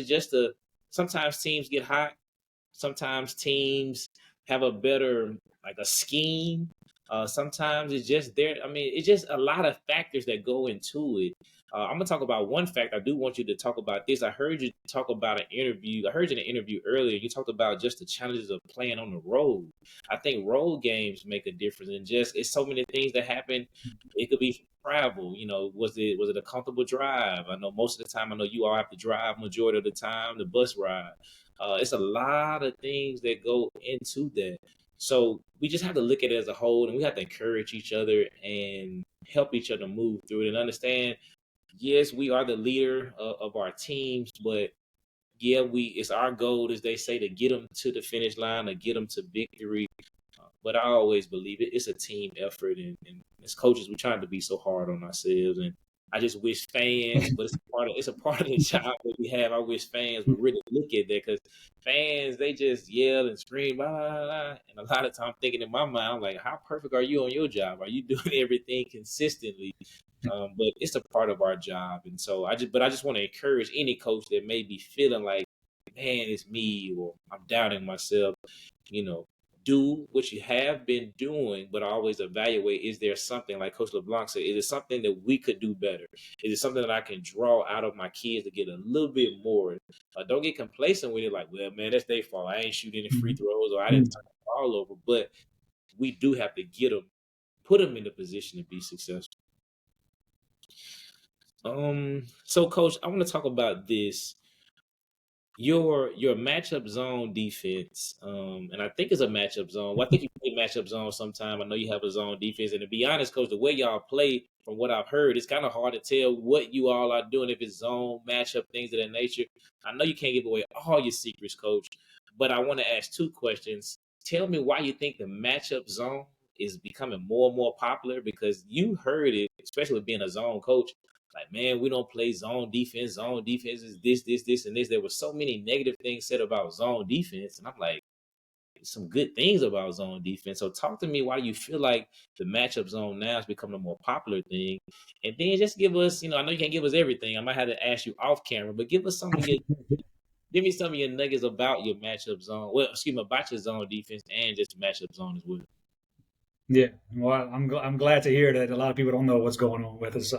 sometimes teams get hot, sometimes teams have a better, like, a scheme. Sometimes it's just there. I mean, it's just a lot of factors that go into it. I'm gonna talk about one fact. I do want you to talk about this. I heard you talk about an interview. I heard you in an interview earlier. You talked about just the challenges of playing on the road. I think road games make a difference, and just it's so many things that happen. It could be travel. Was it a comfortable drive? I know most of the time. I know you all have to drive majority of the time. The bus ride. It's a lot of things that go into that. So we just have to look at it as a whole, and we have to encourage each other and help each other move through it and understand. Yes, we are the leader of our teams, but yeah, it's our goal, as they say, to get them to the finish line, to get them to victory. But I always believe it's a team effort, and as coaches, we're trying to be so hard on ourselves. And I just wish fans, but it's a part of the job that we have. I wish fans would really look at that, because fans, they just yell and scream, blah, blah, blah. And a lot of times, I'm thinking in my mind, I'm like, how perfect are you on your job? Are you doing everything consistently? But it's a part of our job. And so I just want to encourage any coach that may be feeling like, man, it's me, or I'm doubting myself, you know, do what you have been doing, but always evaluate, is there something, like Coach LeBlanc said, is it something that we could do better? Is it something that I can draw out of my kids to get a little bit more? Don't get complacent with it, like, well, man, that's their fault. I ain't shooting any free throws, or I didn't turn the ball over. But we do have to put them in a position to be successful. So Coach, I want to talk about this. your matchup zone defense, and I think it's a matchup zone. Well, I think you play matchup zone sometime. I know you have a zone defense, and to be honest, coach, the way y'all play, from what I've heard, it's kind of hard to tell what you all are doing if it's zone matchup things of that nature. I know you can't give away all your secrets, coach, but I want to ask two questions. Tell me why you think the matchup zone is becoming more and more popular, because you heard it, especially with being a zone coach. Like, man, we don't play zone defense. Zone defense is this, and this. There were so many negative things said about zone defense. And I'm like, some good things about zone defense. So talk to me why you feel like the matchup zone now is becoming a more popular thing. And then just give us, I know you can't give us everything. I might have to ask you off camera, but give us some of your give me some of your nuggets about your matchup zone. Well, excuse me, about your zone defense and just matchup zone as well.
Yeah, well, I'm glad to hear that a lot of people don't know what's going on with us.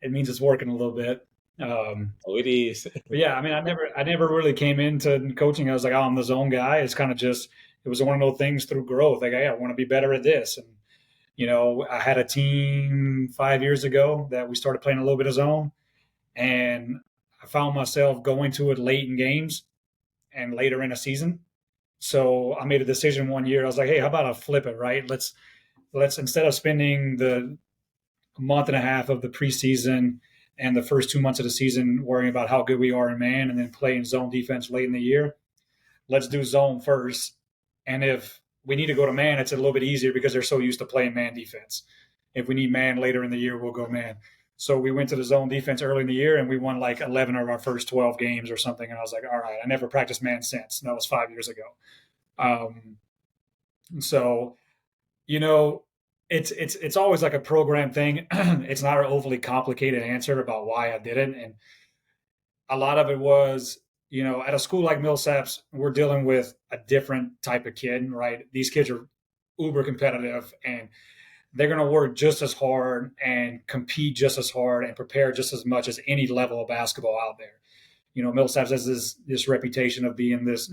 It means it's working a little bit.
Oh, it is.
But yeah, I mean, I never really came into coaching. I was like, oh, I'm the zone guy. It's kind of just, it was one of those things through growth. Like, hey, I want to be better at this. And, I had a team 5 years ago that we started playing a little bit of zone. And I found myself going to it late in games and later in a season. So I made a decision one year. I was like, hey, how about I flip it, right? Let's instead of spending the month and a half of the preseason and the first 2 months of the season worrying about how good we are in man and then playing zone defense late in the year, let's do zone first. And if we need to go to man, it's a little bit easier because they're so used to playing man defense. If we need man later in the year, we'll go man. So we went to the zone defense early in the year and we won like 11 of our first 12 games or something. And I was like, all right, I never practiced man since. And that was 5 years ago. So, you know, it's always like a program thing. It's not an overly complicated answer about why I did it. And a lot of it was, at a school like Millsaps, we're dealing with a different type of kid, right? These kids are uber competitive and they're going to work just as hard and compete just as hard and prepare just as much as any level of basketball out there. Millsaps has this reputation of being this,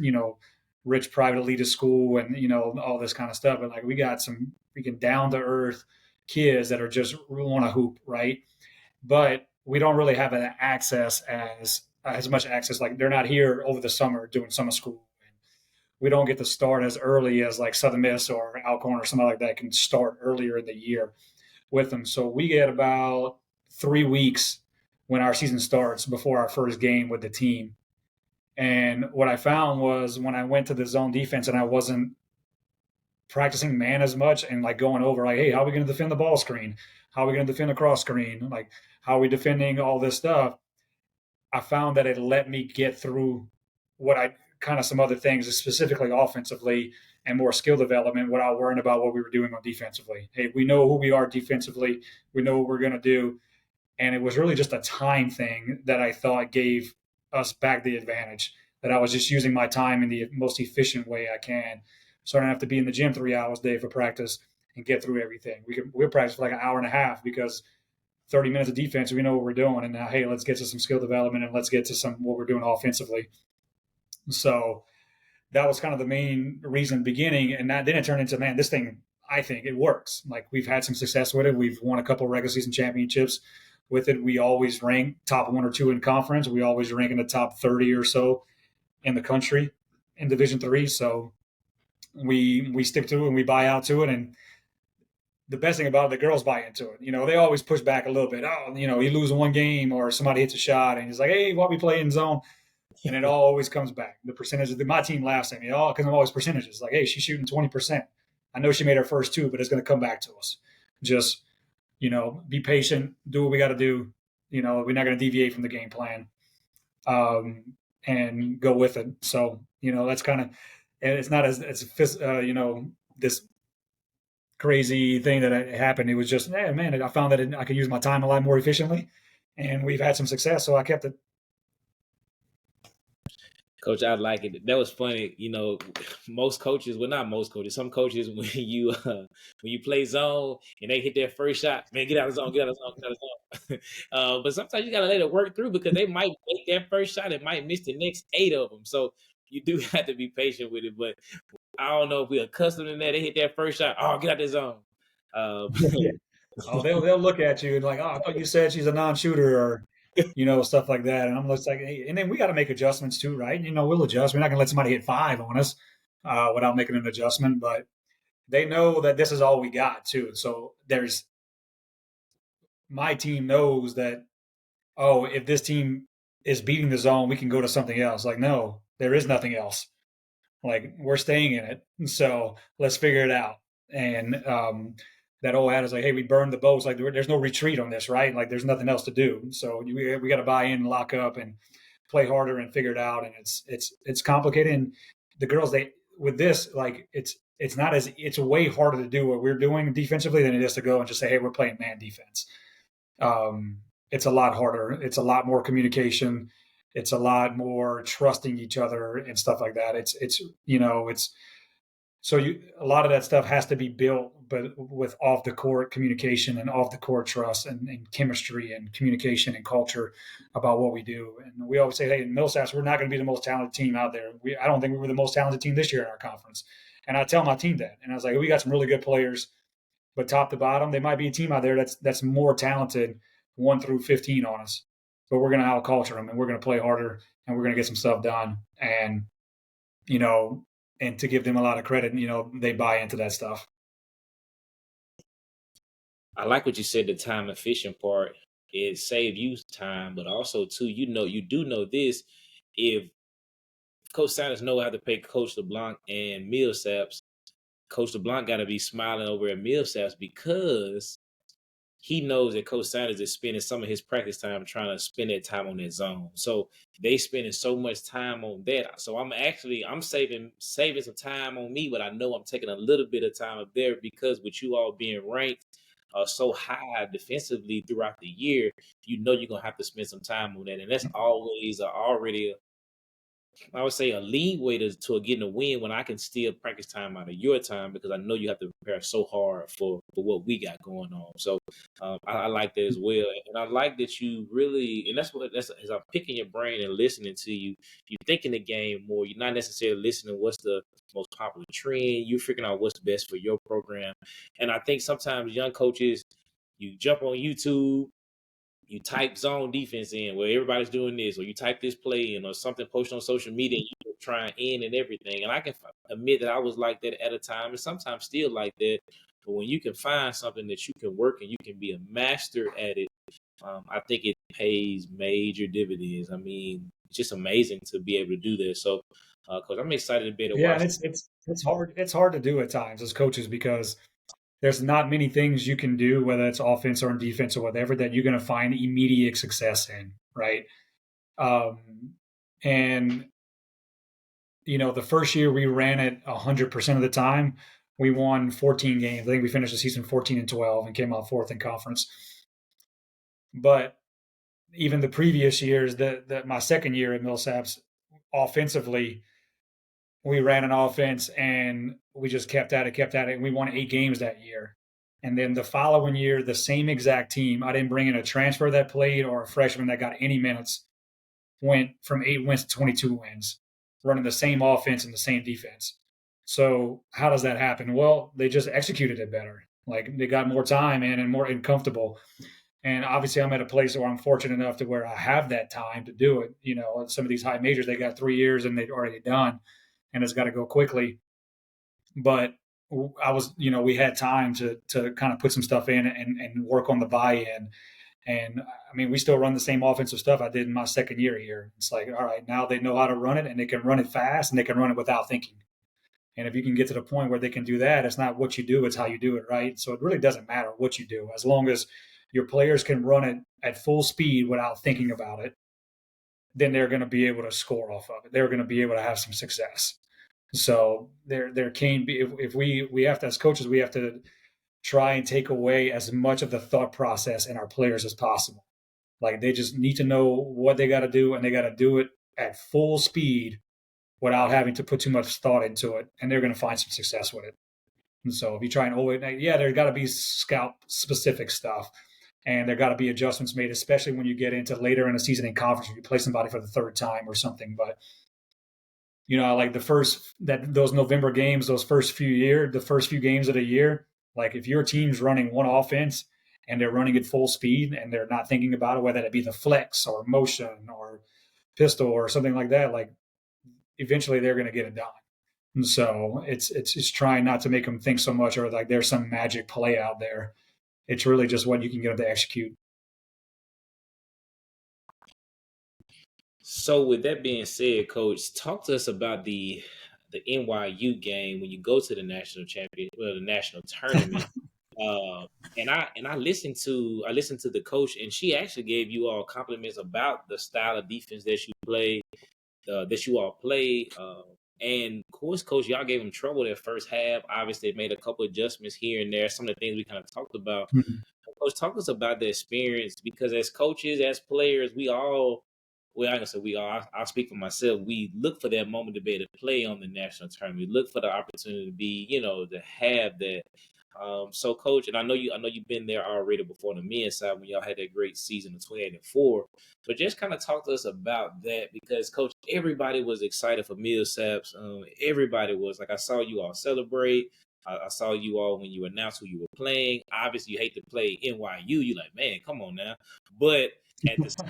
rich private elitist school and, all this kind of stuff. But like we got some freaking down to earth kids that are just want to hoop, right? But we don't really have an access as much access. Like they're not here over the summer doing summer school. We don't get to start as early as like Southern Miss or Alcorn or somebody like that can start earlier in the year with them. So we get about 3 weeks when our season starts before our first game with the team. And what I found was when I went to the zone defense and I wasn't practicing man as much and like going over like, hey, how are we going to defend the ball screen? How are we going to defend a cross screen? Like, how are we defending all this stuff? I found that it let me get through what I kind of some other things, specifically offensively and more skill development without worrying about what we were doing on defensively. Hey, we know who we are defensively. We know what we're going to do. And it was really just a time thing that I thought gave us back the advantage, that I was just using my time in the most efficient way I can. So I don't have to be in the gym 3 hours a day for practice and get through everything. We'll practice for like an hour and a half because 30 minutes of defense, we know what we're doing. And now, hey, let's get to some skill development and let's get to some what we're doing offensively. So that was kind of the main reason beginning. And that didn't turn into, man, this thing, I think it works. Like we've had some success with it. We've won a couple of regular season championships with it. We always rank top 1 or 2 in conference. We always rank in the top 30 or so in the country in Division III. So we stick to it and we buy out to it. And the best thing about it, the girls buy into it. They always push back a little bit. Oh, you lose one game or somebody hits a shot and he's like, hey, why we play in zone? And it always comes back. The percentages, my team laughs at me, because I'm always percentages. Like, hey, she's shooting 20%. I know she made her first 2, but it's going to come back to us. Just, be patient, do what we got to do. We're not going to deviate from the game plan and go with it. So, that's kind of, and it's not as this crazy thing that happened. It was just, man, I found that I could use my time a lot more efficiently and we've had some success. So I kept it.
Coach, I like it. That was funny. Most coaches, well, not most coaches, some coaches, when you play zone and they hit their first shot, man, get out of zone, get out of zone, get out of zone. But sometimes you got to let it work through because they might make their first shot and might miss the next 8 of them. So you do have to be patient with it. But I don't know if we're accustomed to that. They hit their first shot. Oh, get out of the zone.
Yeah. Oh, they'll look at you and like, oh, I thought you said she's a non-shooter or stuff like that. And I'm just like, hey, and then we got to make adjustments too, right? We'll adjust. We're not going to let somebody hit 5 on us without making an adjustment, but they know that this is all we got too. So my team knows that, oh, if this team is beating the zone, we can go to something else. Like, no, there is nothing else. Like, we're staying in it. So let's figure it out. And that old ad is like, hey, we burned the boats. Like, there's no retreat on this, right? Like, there's nothing else to do. So we got to buy in and lock up and play harder and figure it out. And it's complicated. And the girls, with this, like, it's way harder to do what we're doing defensively than it is to go and just say, hey, we're playing man defense. It's a lot harder. It's a lot more communication. It's a lot more trusting each other and stuff like that. It's a lot of that stuff has to be built, but with off the court communication and off the court trust and chemistry and communication and culture about what we do. And we always say, hey, in Millsaps, we're not going to be the most talented team out there. I don't think we were the most talented team this year in our conference. And I tell my team that, and I was like, we got some really good players, but top to bottom, there might be a team out there that's more talented 1 through 15 on us. But we're going to out-culture them, and we're going to play harder, and we're going to get some stuff done. And, and to give them a lot of credit, they buy into that stuff.
I like what you said, the time efficient part. It save you time, but also too, you do know this. If Coach Sanders know how to pay Coach LeBlanc and Millsaps, Coach LeBlanc got to be smiling over at Millsaps because he knows that Coach Sanders is spending some of his practice time trying to spend that time on that zone. So they spending so much time on that. So I'm saving some time on me, but I know I'm taking a little bit of time up there because with you all being ranked so high defensively throughout the year, you're going to have to spend some time on that. And that's always already I would say a leeway to getting a win when I can steal practice time out of your time because I know you have to prepare so hard for what we got going on. So I like that as well, and I like that you really, and that's as I'm picking your brain and listening to you, you thinking the game more. You're not necessarily listening to what's the most popular trend. You're figuring out what's best for your program, and I think sometimes young coaches, you jump on YouTube, you type zone defense in where everybody's doing this, or you type this play in, or something posted on social media, and you're trying in and everything. And I can admit that I was like that at a time, and sometimes still like that. But when you can find something that you can work and you can be a master at it, I think it pays major dividends. I mean, it's just amazing to be able to do this. So, because I'm excited to be able to
Yeah,
watch.
and it's hard. It's hard to do at times as coaches because there's not many things you can do, whether it's offense or defense or whatever, that you're going to find immediate success in, right? And the first year we ran it 100% of the time. We won 14 games. I think we finished the season 14-12 and came out 4th in conference. But even the previous years, my second year at Millsaps, offensively, we ran an offense and we just kept at it, and we won 8 games that year. And then the following year, the same exact team, I didn't bring in a transfer that played or a freshman that got any minutes, went from 8 wins to 22 wins, running the same offense and the same defense. So how does that happen? Well, they just executed it better. Like, they got more time in and more and comfortable. And obviously I'm at a place where I'm fortunate enough to where I have that time to do it. Some of these high majors, they got 3 years and they've already done, and it's got to go quickly. But we had time to kind of put some stuff in and work on the buy-in. And I mean, we still run the same offensive stuff I did in my second year here. It's like, all right, now they know how to run it, and they can run it fast, and they can run it without thinking. And if you can get to the point where they can do that, it's not what you do, it's how you do it, right? So it really doesn't matter what you do. As long as your players can run it at full speed without thinking about it, then they're going to be able to score off of it. They're going to be able to have some success. So there can be, if we have to, as coaches, we have to try and take away as much of the thought process in our players as possible. Like, they just need to know what they got to do, and they got to do it at full speed without having to put too much thought into it, and they're going to find some success with it. And so if you try and always, there's got to be scout specific stuff, and there got to be adjustments made, especially when you get into later in the season in conference, if you play somebody for the 3rd time or something. But like those November games, the first few games of the year, like, if your team's running one offense and they're running at full speed and they're not thinking about it, whether it be the flex or motion or pistol or something like that, like eventually they're going to get it done. And so it's just trying not to make them think so much or like there's some magic play out there. It's really just what you can get them to execute.
So with that being said, Coach, talk to us about the NYU game when you go to the the national tournament. Uh, and I listened to the coach, and she actually gave you all compliments about the style of defense that you all played. And of course, Coach, y'all gave them trouble that first half. Obviously, they made a couple adjustments here and there. Some of the things we kind of talked about.
Mhm.
Coach, talk to us about the experience because as coaches, as players, we all, well, I can say we all, I'll speak for myself. We look for that moment to be able to play on the national tournament. We look for the opportunity to be, to have that. So, Coach, and I know you've been there already before on the men's side when y'all had that great season of 28-4. But just kind of talk to us about that because, Coach, everybody was excited for Millsaps. Everybody was like, I saw you all celebrate. I saw you all when you announced who you were playing. Obviously, you hate to play NYU. You're like, man, come on now. But at the same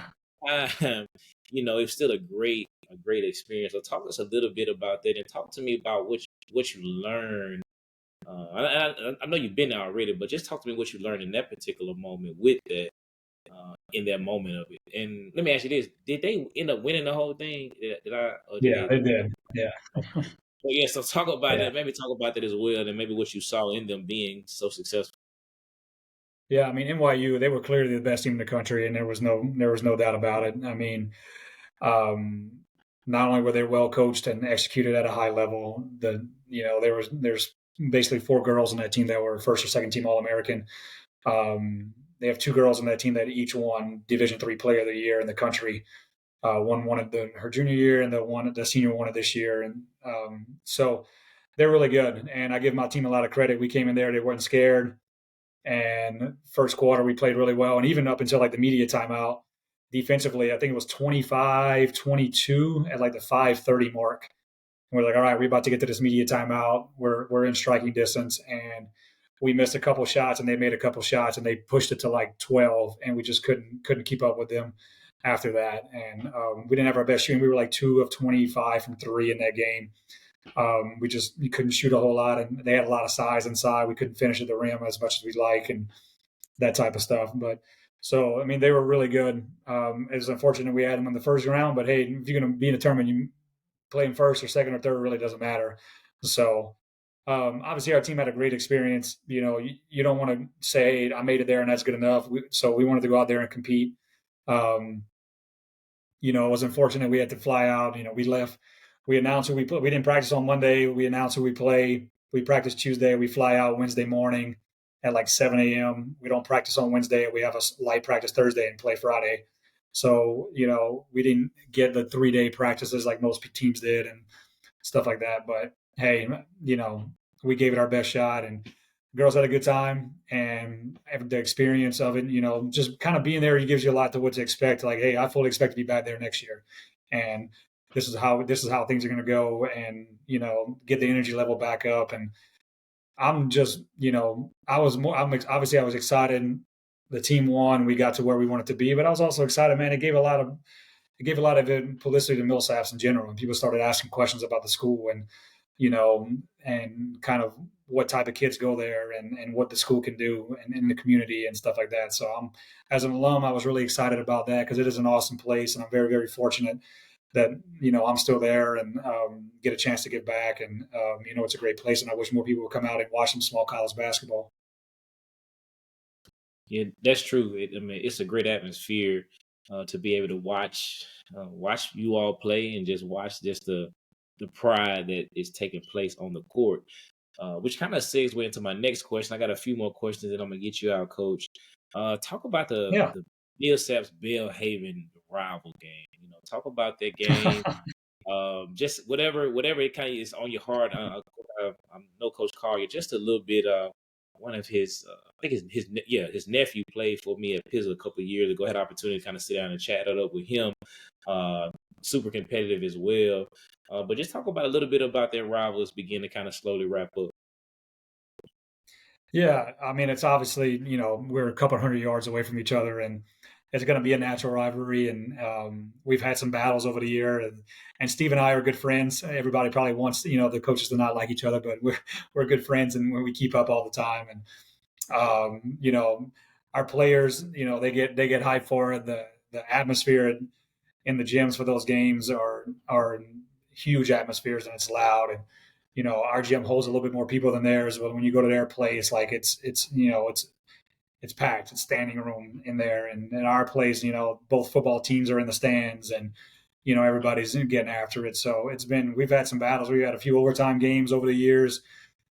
time, it's still a great experience. So talk to us a little bit about that and talk to me about what you learned. I know you've been there already, but just talk to me what you learned in that particular moment with that, in that moment of it. And let me ask you this: did they end up winning the whole thing? Did I? Or did
Yeah,
they?
they did. Yeah.
Well, yeah. So talk about
Yeah.
that. Maybe talk about that as well, and maybe what you saw in them being so successful.
Yeah, I mean NYU, they were clearly the best team in the country, and there was no doubt about it. I mean, um, not only were they well coached and executed at a high level, there's basically four girls on that team that were first or second team All American. They have two girls on that team that each won Division III Player of the Year in the country. One won it her junior year, and the senior won it this year, and so they're really good. And I give my team a lot of credit. We came in there; they weren't scared. And first quarter, we played really well. And even up until like the media timeout, defensively, I think it was 25-22 at like the 5:30 mark. And we're like, all right, we're about to get to this media timeout. We're in striking distance. And we missed a couple shots and they made a couple shots and they pushed it to like 12. And we just couldn't keep up with them after that. And we didn't have our best shooting. We were like 2 of 25 from three in that game. We couldn't shoot a whole lot, and they had a lot of size inside. We couldn't finish at the rim as much as we'd like, and that type of stuff. But so, I mean, they were really good. It was unfortunate we had them in the first round, but hey, if you're going to be in a tournament, you play in first or second or third really doesn't matter. So, obviously, our team had a great experience. You don't want to say, hey, I made it there and that's good enough. So we wanted to go out there and compete. Um, it was unfortunate we had to fly out. We left. We announced who we play. We didn't practice on Monday. We announced who we play. We practice Tuesday. We fly out Wednesday morning at like 7 a.m. We don't practice on Wednesday. We have a light practice Thursday and play Friday. So, we didn't get the 3-day practices like most teams did and stuff like that. But hey, we gave it our best shot and girls had a good time and the experience of it, just kind of being there, it gives you a lot to what to expect. Like, hey, I fully expect to be back there next year. And this is how things are going to go and, get the energy level back up. And I'm just, obviously I was excited. The team won. We got to where we wanted to be, but I was also excited, man. It gave a lot of publicity to Millsaps in general, and people started asking questions about the school and and kind of what type of kids go there and what the school can do in the community and stuff like that. So as an alum, I was really excited about that because it is an awesome place, and I'm very very fortunate that I'm still there and get a chance to get back. And it's a great place, and I wish more people would come out and watch some small college basketball.
Yeah, that's true. I mean, it's a great atmosphere to be able to watch you all play and just watch just the pride that is taking place on the court. Which kind of segues into my next question. I got a few more questions that I'm gonna get you out, Coach. Talk about the
Yeah.
the Millsaps Belhaven rival game. Talk about that game. Just whatever it kind of is on your heart. I know Coach Collier just a little bit. One of his, I think his nephew played for me at Pizzle a couple of years ago. Had the opportunity to kind of sit down and chat it up with him. Uh, Super competitive as well. But just talk about a little bit about their rivals. Begin to kind of slowly wrap up.
Yeah, I mean, it's obviously, we're a couple hundred yards away from each other, and it's going to be a natural rivalry. And we've had some battles over the year, and Steve and I are good friends. Everybody probably wants, the coaches to not like each other, but we're good friends, and we keep up all the time. And our players, they get hyped for it. The atmosphere in the gyms for those games are huge atmospheres, and it's loud. And our gym holds a little bit more people than theirs, but when you go to their place, like it's packed. It's standing room in there, and in our place, both football teams are in the stands, and everybody's getting after it. So we've had some battles. We've had a few overtime games over the years.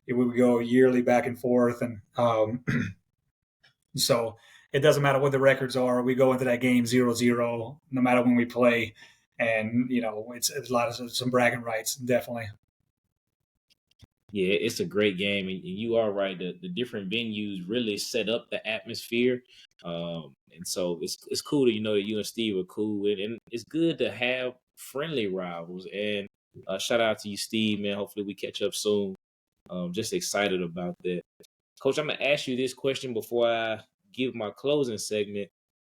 We would go yearly back and forth, and so it doesn't matter what the records are. We go into that game 0-0, no matter when we play, and it's a lot of some bragging rights, definitely.
Yeah, it's a great game, and you are right. The different venues really set up the atmosphere, and so it's cool to that you and Steve are cool, and it's good to have friendly rivals. And shout out to you, Steve, man. Hopefully, we catch up soon. Just excited about that. Coach, I'm gonna ask you this question before I give my closing segment.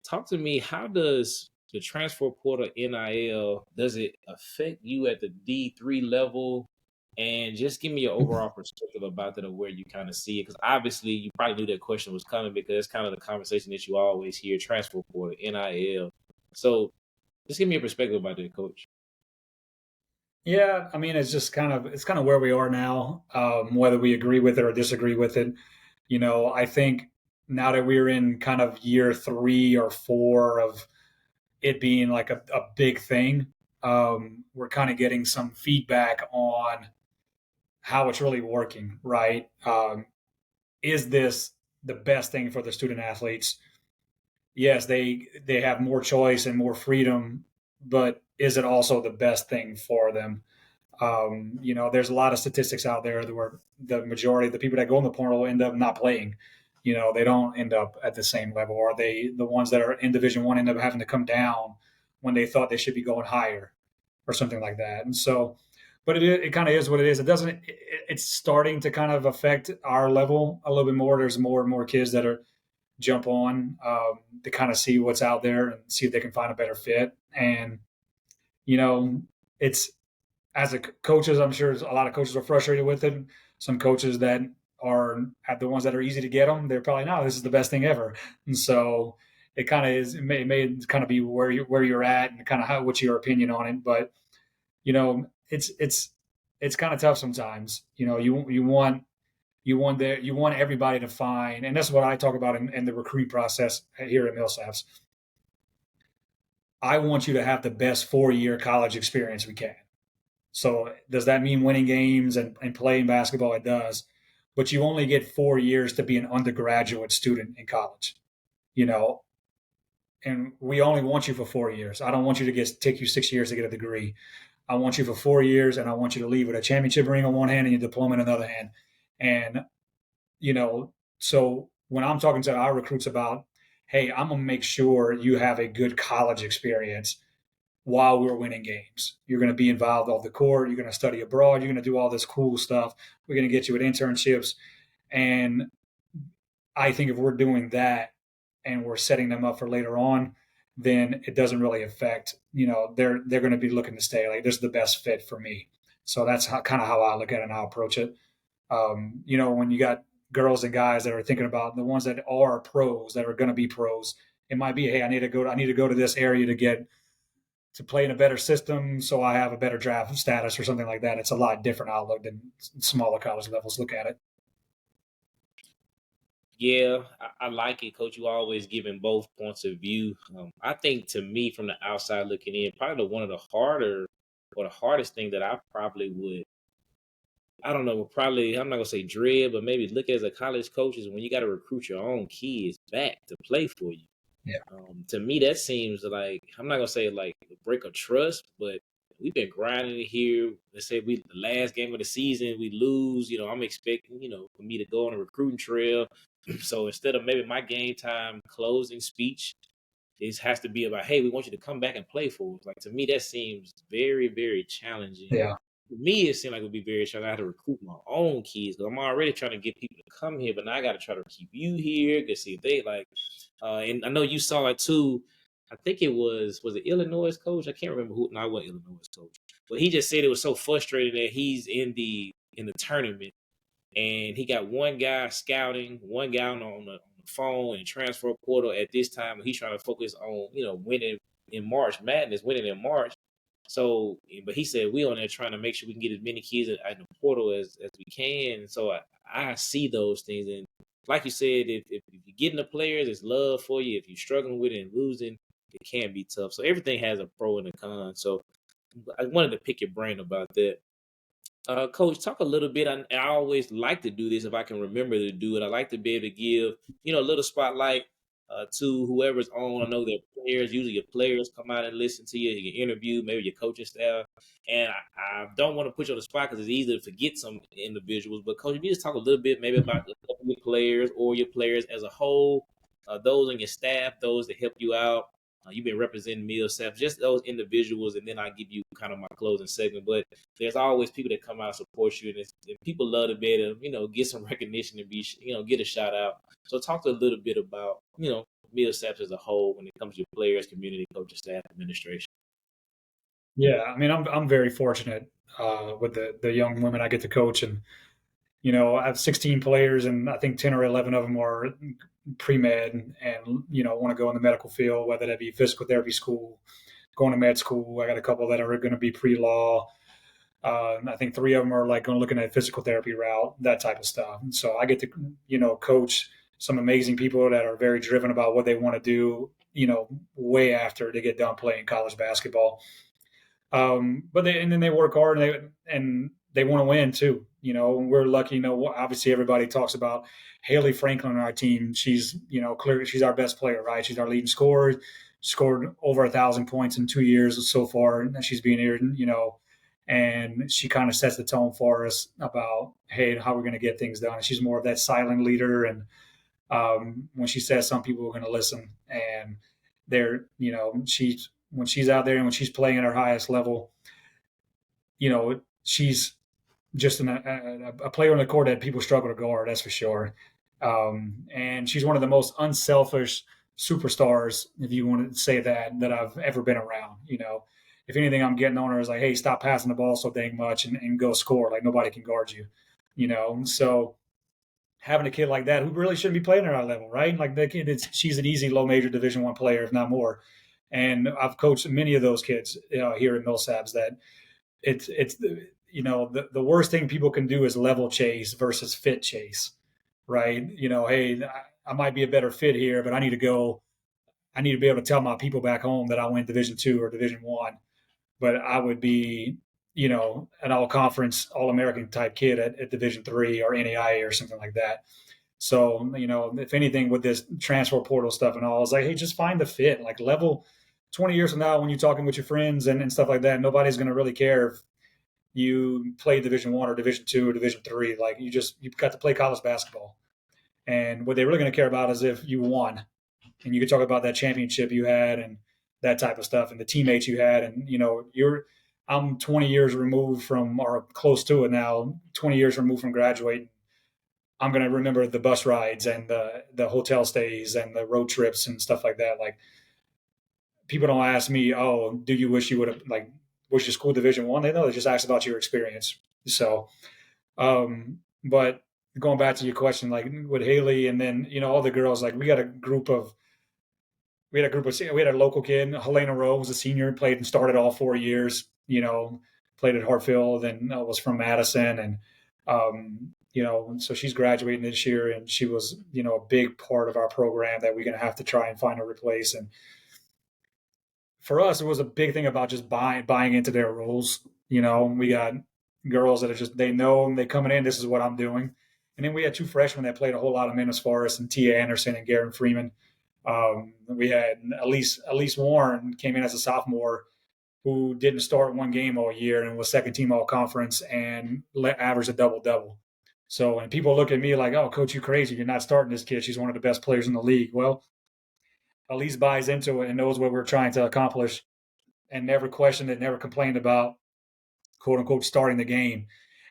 Talk to me. How does the transfer portal NIL does it affect you at the D3 level? And just give me your overall perspective about that, of where you kind of see it. Because obviously, you probably knew that question was coming, because it's kind of the conversation that you always hear: transfer portal, NIL. So, just give me a perspective about that, Coach.
Yeah, I mean, it's kind of where we are now, whether we agree with it or disagree with it. I think now that we're in kind of year 3 or 4 of it being like a big thing, we're kind of getting some feedback on how it's really working, right? Is this the best thing for the student athletes? Yes, they have more choice and more freedom, but is it also the best thing for them? There's a lot of statistics out there that where the majority of the people that go in the portal end up not playing. They don't end up at the same level, or the ones that are in Division 1 end up having to come down when they thought they should be going higher, or something like that. And so, but it kind of is what it is. It doesn't. It's starting to kind of affect our level a little bit more. There's more and more kids that are jump on to kind of see what's out there and see if they can find a better fit. And you know, it's as a coaches, I'm sure a lot of coaches are frustrated with it. Some coaches that are at the ones that are easy to get them, they're probably no, this is the best thing ever. And so it kind of is. It may kind of be where you're at, and kind of what's your opinion on it. But it's kind of tough sometimes. You want everybody to find, and that's what I talk about in the recruiting process here at Millsaps. I want you to have the best 4-year college experience we can. So does that mean winning games and playing basketball? It does. But you only get 4 years to be an undergraduate student in college, you know, and we only want you for 4 years. I don't want you to take you 6 years to get a degree. I want you for 4 years, and I want you to leave with a championship ring on one hand and your diploma in another hand. And, so when I'm talking to our recruits about, hey, I'm going to make sure you have a good college experience while we're winning games. You're going to be involved off the court. You're going to study abroad. You're going to do all this cool stuff. We're going to get you at internships. And I think if we're doing that and we're setting them up for later on, then it doesn't really affect, they're going to be looking to stay. Like, this is the best fit for me. So that's kind of how I look at it and I approach it. When you got girls and guys that are thinking about the ones that are pros, that are going to be pros, it might be, hey, I need to go to this area to play in a better system, so I have a better draft status or something like that. It's a lot different outlook than smaller college levels look at it.
Yeah, I like it, Coach. You always giving both points of view. I think, to me, from the outside looking in, probably one of the harder or the hardest thing that I probably would, I don't know, probably, I'm not gonna say dread, but maybe look at as a college coach, is when you got to recruit your own kids back to play for you.
Yeah.
To me, that seems like, I'm not gonna say like a break of trust, but we've been grinding it here. Let's say the last game of the season we lose. I'm expecting for me to go on a recruiting trail. So instead of maybe my game time closing speech, it has to be about, hey, we want you to come back and play for us. Like, to me, that seems very, very challenging.
Yeah.
to me, it seemed like it would be very challenging. I had to recruit my own kids because I'm already trying to get people to come here, but now I got to try to keep you here to see if they like. And I know you saw it too. I think it Illinois coach? I can't remember who. No, I wasn't Illinois coach, but he just said it was so frustrating that he's in the tournament and he got one guy scouting, one guy on the phone and transfer portal at this time. He's trying to focus on winning in March Madness, winning in March. So, but he said we on there trying to make sure we can get as many kids in the portal as we can. So I see those things, and like you said, if you're getting the players, it's love for you. If you're struggling with it and losing, it can be tough. So everything has a pro and a con. So I wanted to pick your brain about that. Coach, talk a little bit. I always like to do this if I can remember to do it. I like to be able to give, a little spotlight to whoever's on. I know that players, usually your players come out and listen to you, you can interview, maybe your coaching staff. And I don't want to put you on the spot because it's easy to forget some individuals. But, Coach, if you just talk a little bit maybe about your players or your players as a whole, those on your staff, those that help you out. You've been representing Millsaps, just those individuals, and then I give you kind of my closing segment. But there's always people that come out and support you, and people love to be able to, get some recognition and be, get a shout out. So talk a little bit about, Millsaps as a whole when it comes to your players, community, coaches, staff, administration.
Yeah, I mean, I'm very fortunate with the young women I get to coach, and I have 16 players, and I think 10 or 11 of them are pre-med and want to go in the medical field, whether that be physical therapy school, going to med school. I got a couple that are going to be pre-law. I think 3 of them are like going looking at physical therapy route, that type of stuff. And so I get to, coach some amazing people that are very driven about what they want to do, way after they get done playing college basketball. But then they work hard and they want to win too. We're lucky. Obviously everybody talks about Haley Franklin on our team. She's clearly she's our best player, right? She's our leading scorer. Scored over 1,000 points in 2 years so far, and she's being here. And she kind of sets the tone for us about hey how we're going to get things done. She's more of that silent leader, and when she says some people are going to listen, and they're she's when she's out there and when she's playing at her highest level, she's just a player on the court that people struggle to guard, that's for sure. And she's one of the most unselfish superstars, if you want to say that I've ever been around. If anything, I'm getting on her is like, hey, stop passing the ball so dang much and go score. Like nobody can guard you. So having a kid like that who really shouldn't be playing at our level, right? Like that kid, she's an easy low major Division I player, if not more. And I've coached many of those kids here in Millsaps that it's the worst thing people can do is level chase versus fit chase, right? Hey, I might be a better fit here, but I need to be able to tell my people back home that I went Division II or Division I, but I would be an all conference, all American type kid at Division III or NAIA or something like that. So, if anything with this transfer portal stuff and all, it's like, hey, just find the fit. Like level 20 years from now when you're talking with your friends and stuff like that, nobody's going to really care if you play Division I or Division II or Division III. Like you've got to play college basketball. And what they're really going to care about is if you won. And you could talk about that championship you had and that type of stuff and the teammates you had. And, I'm 20 years removed from, or close to it now, 20 years removed from graduating. I'm going to remember the bus rides and the hotel stays and the road trips and stuff like that. Like people don't ask me, oh, do you wish you would have was your school Division I? They know, they just ask about your experience. So, but going back to your question, like with Haley and then, all the girls, like we had a local kid, Helena Rowe was a senior, played and started all 4 years, played at Hartfield and was from Madison. And, so she's graduating this year and she was, a big part of our program that we're going to have to try and find a replace. And for us, it was a big thing about just buying into their roles. We got girls that are just, they know they coming in, this is what I'm doing. And then we had 2 freshmen that played a whole lot of minutes for us, and Tia Anderson and Garen Freeman. We had Elise Warren came in as a sophomore who didn't start one game all year and was second team all conference and averaged a double-double. So, and people look at me like, oh, coach, you crazy. You're not starting this kid. She's one of the best players in the league. Well, Elise buys into it and knows what we're trying to accomplish and never questioned it, never complained about quote unquote starting the game,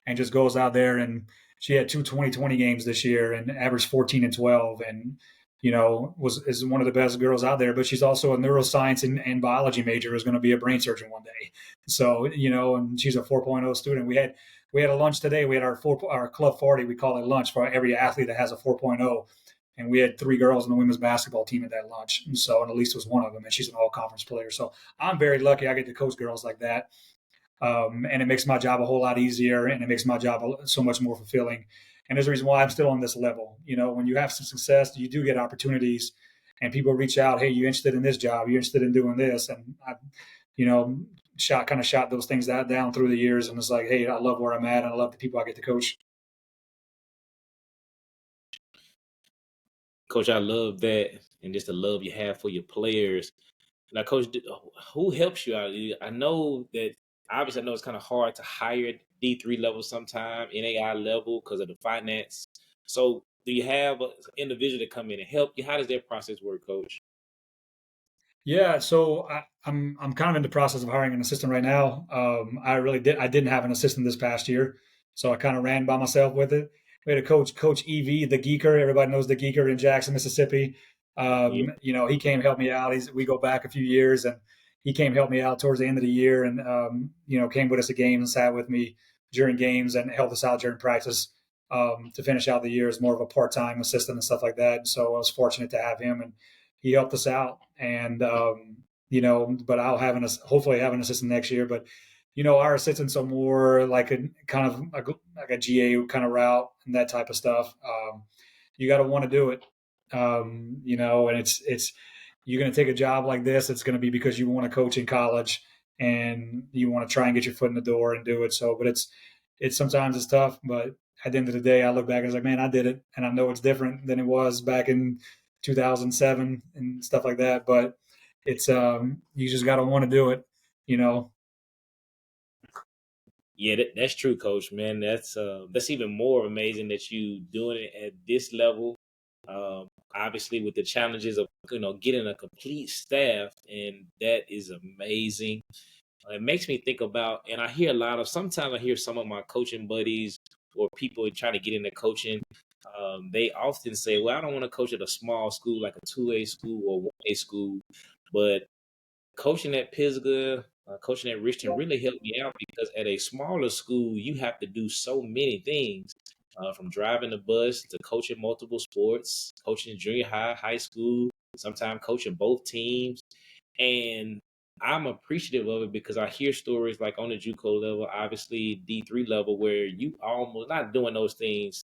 and just goes out there, and she had two 2020 games this year and averaged 14 and 12, and is one of the best girls out there. But she's also a neuroscience and biology major, is going to be a brain surgeon one day. So and she's a 4.0 student. We had a lunch today. We had our club party. We call it lunch for every athlete that has a 4.0. And we had three girls on the women's basketball team at that lunch. And Elise was one of them, and she's an all conference player. So I'm very lucky I get to coach girls like that. And it makes my job a whole lot easier, and it makes my job so much more fulfilling. And there's a reason why I'm still on this level. When you have some success, you do get opportunities, and people reach out, hey, you interested in this job? You're interested in doing this? And I, shot those things down through the years, and it's like, hey, I love where I'm at, and I love the people I get to coach.
Coach, I love that, and just the love you have for your players. Now, Coach, who helps you out? I know that obviously I know it's kind of hard to hire at D3 level sometime, NAI level because of the finance. So, do you have an individual to come in and help you? How does that process work, Coach?
Yeah, so I'm kind of in the process of hiring an assistant right now. I didn't have an assistant this past year, so I kind of ran by myself with it. We had a Coach EV, the Geeker. Everybody knows the Geeker in Jackson, Mississippi.
Yeah.
He came help me out. We go back a few years, and he came help me out towards the end of the year, and came with us to games and sat with me during games and helped us out during practice to finish out the year as more of a part-time assistant and stuff like that. And so I was fortunate to have him, and he helped us out. And but I'll hopefully have an assistant next year. But our assistants are more like a kind of like a GA kind of route and that type of stuff. You got to want to do it, and it's you're going to take a job like this. It's going to be because you want to coach in college and you want to try and get your foot in the door and do it. So, but it's sometimes it's tough, but at the end of the day, I look back and it's like, man, I did it, and I know it's different than it was back in 2007 and stuff like that. But it's you just got to want to do it, you know.
Yeah, that's true, Coach. Man, that's even more amazing that you doing it at this level. Obviously, with the challenges of getting a complete staff, and that is amazing. It makes me think about, and I hear a lot of. Sometimes I hear some of my coaching buddies or people trying to get into coaching. They often say, "Well, I don't want to coach at a small school like a 2A school or 1A school," but coaching at Pisgah, coaching at Richton really helped me out because at a smaller school, you have to do so many things from driving the bus to coaching multiple sports, coaching junior high, high school, sometimes coaching both teams. And I'm appreciative of it because I hear stories like on the JUCO level, obviously D3 level, where you almost not doing those things,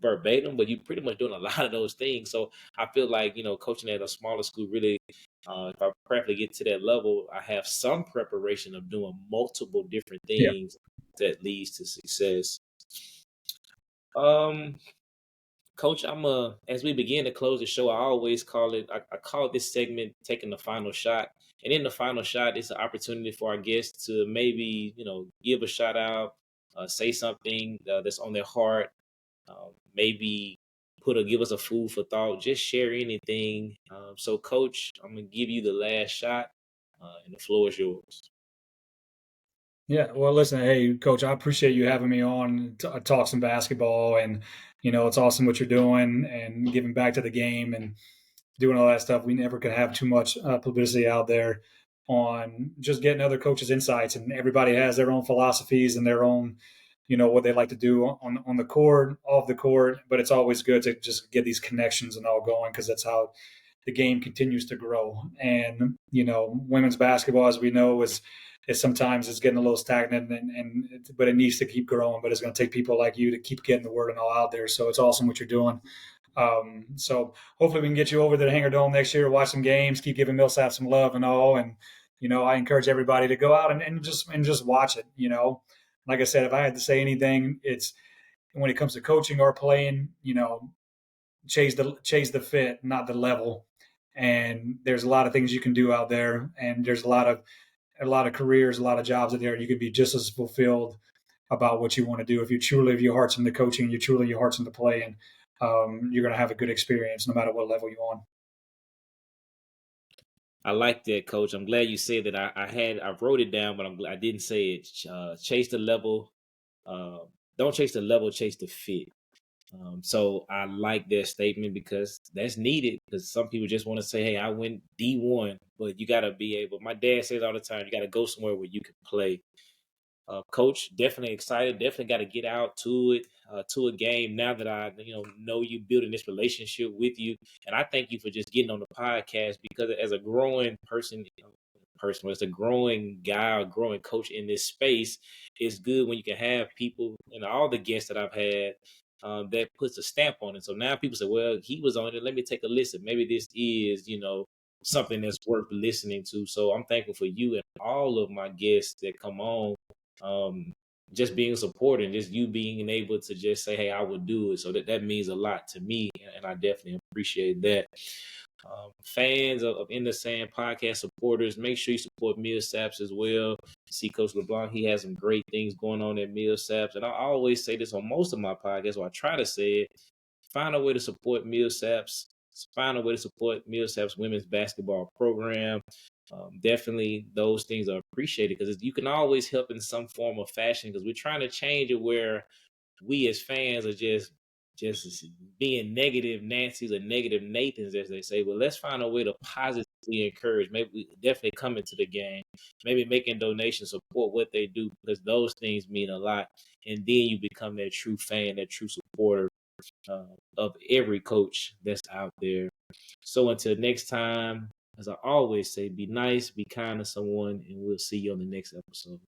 verbatim, but you pretty much doing a lot of those things. So I feel like, coaching at a smaller school really, if I practically get to that level, I have some preparation of doing multiple different
Yeah.
things that leads to success. Um, Coach, as we begin to close the show, I always I call this segment taking the final shot. And in the final shot, it's an opportunity for our guests to maybe, give a shout out, say something that's on their heart, maybe give us a food for thought, just share anything. So, Coach, I'm gonna give you the last shot, and the floor is yours.
Yeah, well, listen, hey, Coach, I appreciate you having me on to talk some basketball, and it's awesome what you're doing and giving back to the game and doing all that stuff. We never can have too much publicity out there on just getting other coaches' insights, and everybody has their own philosophies and their own, what they like to do on the court, off the court. But it's always good to just get these connections and all going because that's how the game continues to grow. And women's basketball, as we know, is sometimes it's getting a little stagnant, but it needs to keep growing. But it's going to take people like you to keep getting the word and all out there. So it's awesome what you're doing. So hopefully we can get you over to the Hangar Dome next year, watch some games, keep giving Millsaps some love and all. And I encourage everybody to go out and just watch it. Like I said, if I had to say anything, it's when it comes to coaching or playing, chase the fit, not the level. And there's a lot of things you can do out there, and there's a lot of careers, a lot of jobs out there. You can be just as fulfilled about what you want to do if your heart's into coaching, your heart's into playing. You're going to have a good experience no matter what level you're on.
I like that, Coach. I'm glad you said that. I wrote it down, but I didn't say it. Chase the level. Uh, don't chase the level, chase the fit. So I like that statement because that's needed. Because some people just want to say, "Hey, I went D1," but you got to be able. My dad says all the time, you got to go somewhere where you can play. Coach, definitely excited. Definitely got to get out to it, to a game now that I, know you building this relationship with you. And I thank you for just getting on the podcast because as a growing person, as a growing guy or growing coach in this space, it's good when you can have people and all the guests that I've had that puts a stamp on it. So now people say, well, he was on it. Let me take a listen. Maybe this is, something that's worth listening to. So I'm thankful for you and all of my guests that come on, um, just being supported and just you being able to just say, hey, I would do it. So that means a lot to me. And I definitely appreciate that. Fans of In the Sand podcast supporters, make sure you support Millsaps as well. See Coach LeBlanc, he has some great things going on at Millsaps. And I always say this on most of my podcasts, or I try to say it, find a way to support Millsaps. Find a way to support Millsaps women's basketball program. Definitely those things are appreciated because you can always help in some form or fashion because we're trying to change it where we as fans are just being negative Nancy's or negative Nathans, as they say. But let's find a way to positively encourage. Maybe we definitely come into the game, maybe making donations, support what they do because those things mean a lot. And then you become that true fan, that true supporter of every coach that's out there. So until next time, as I always say, be nice, be kind to someone, and we'll see you on the next episode.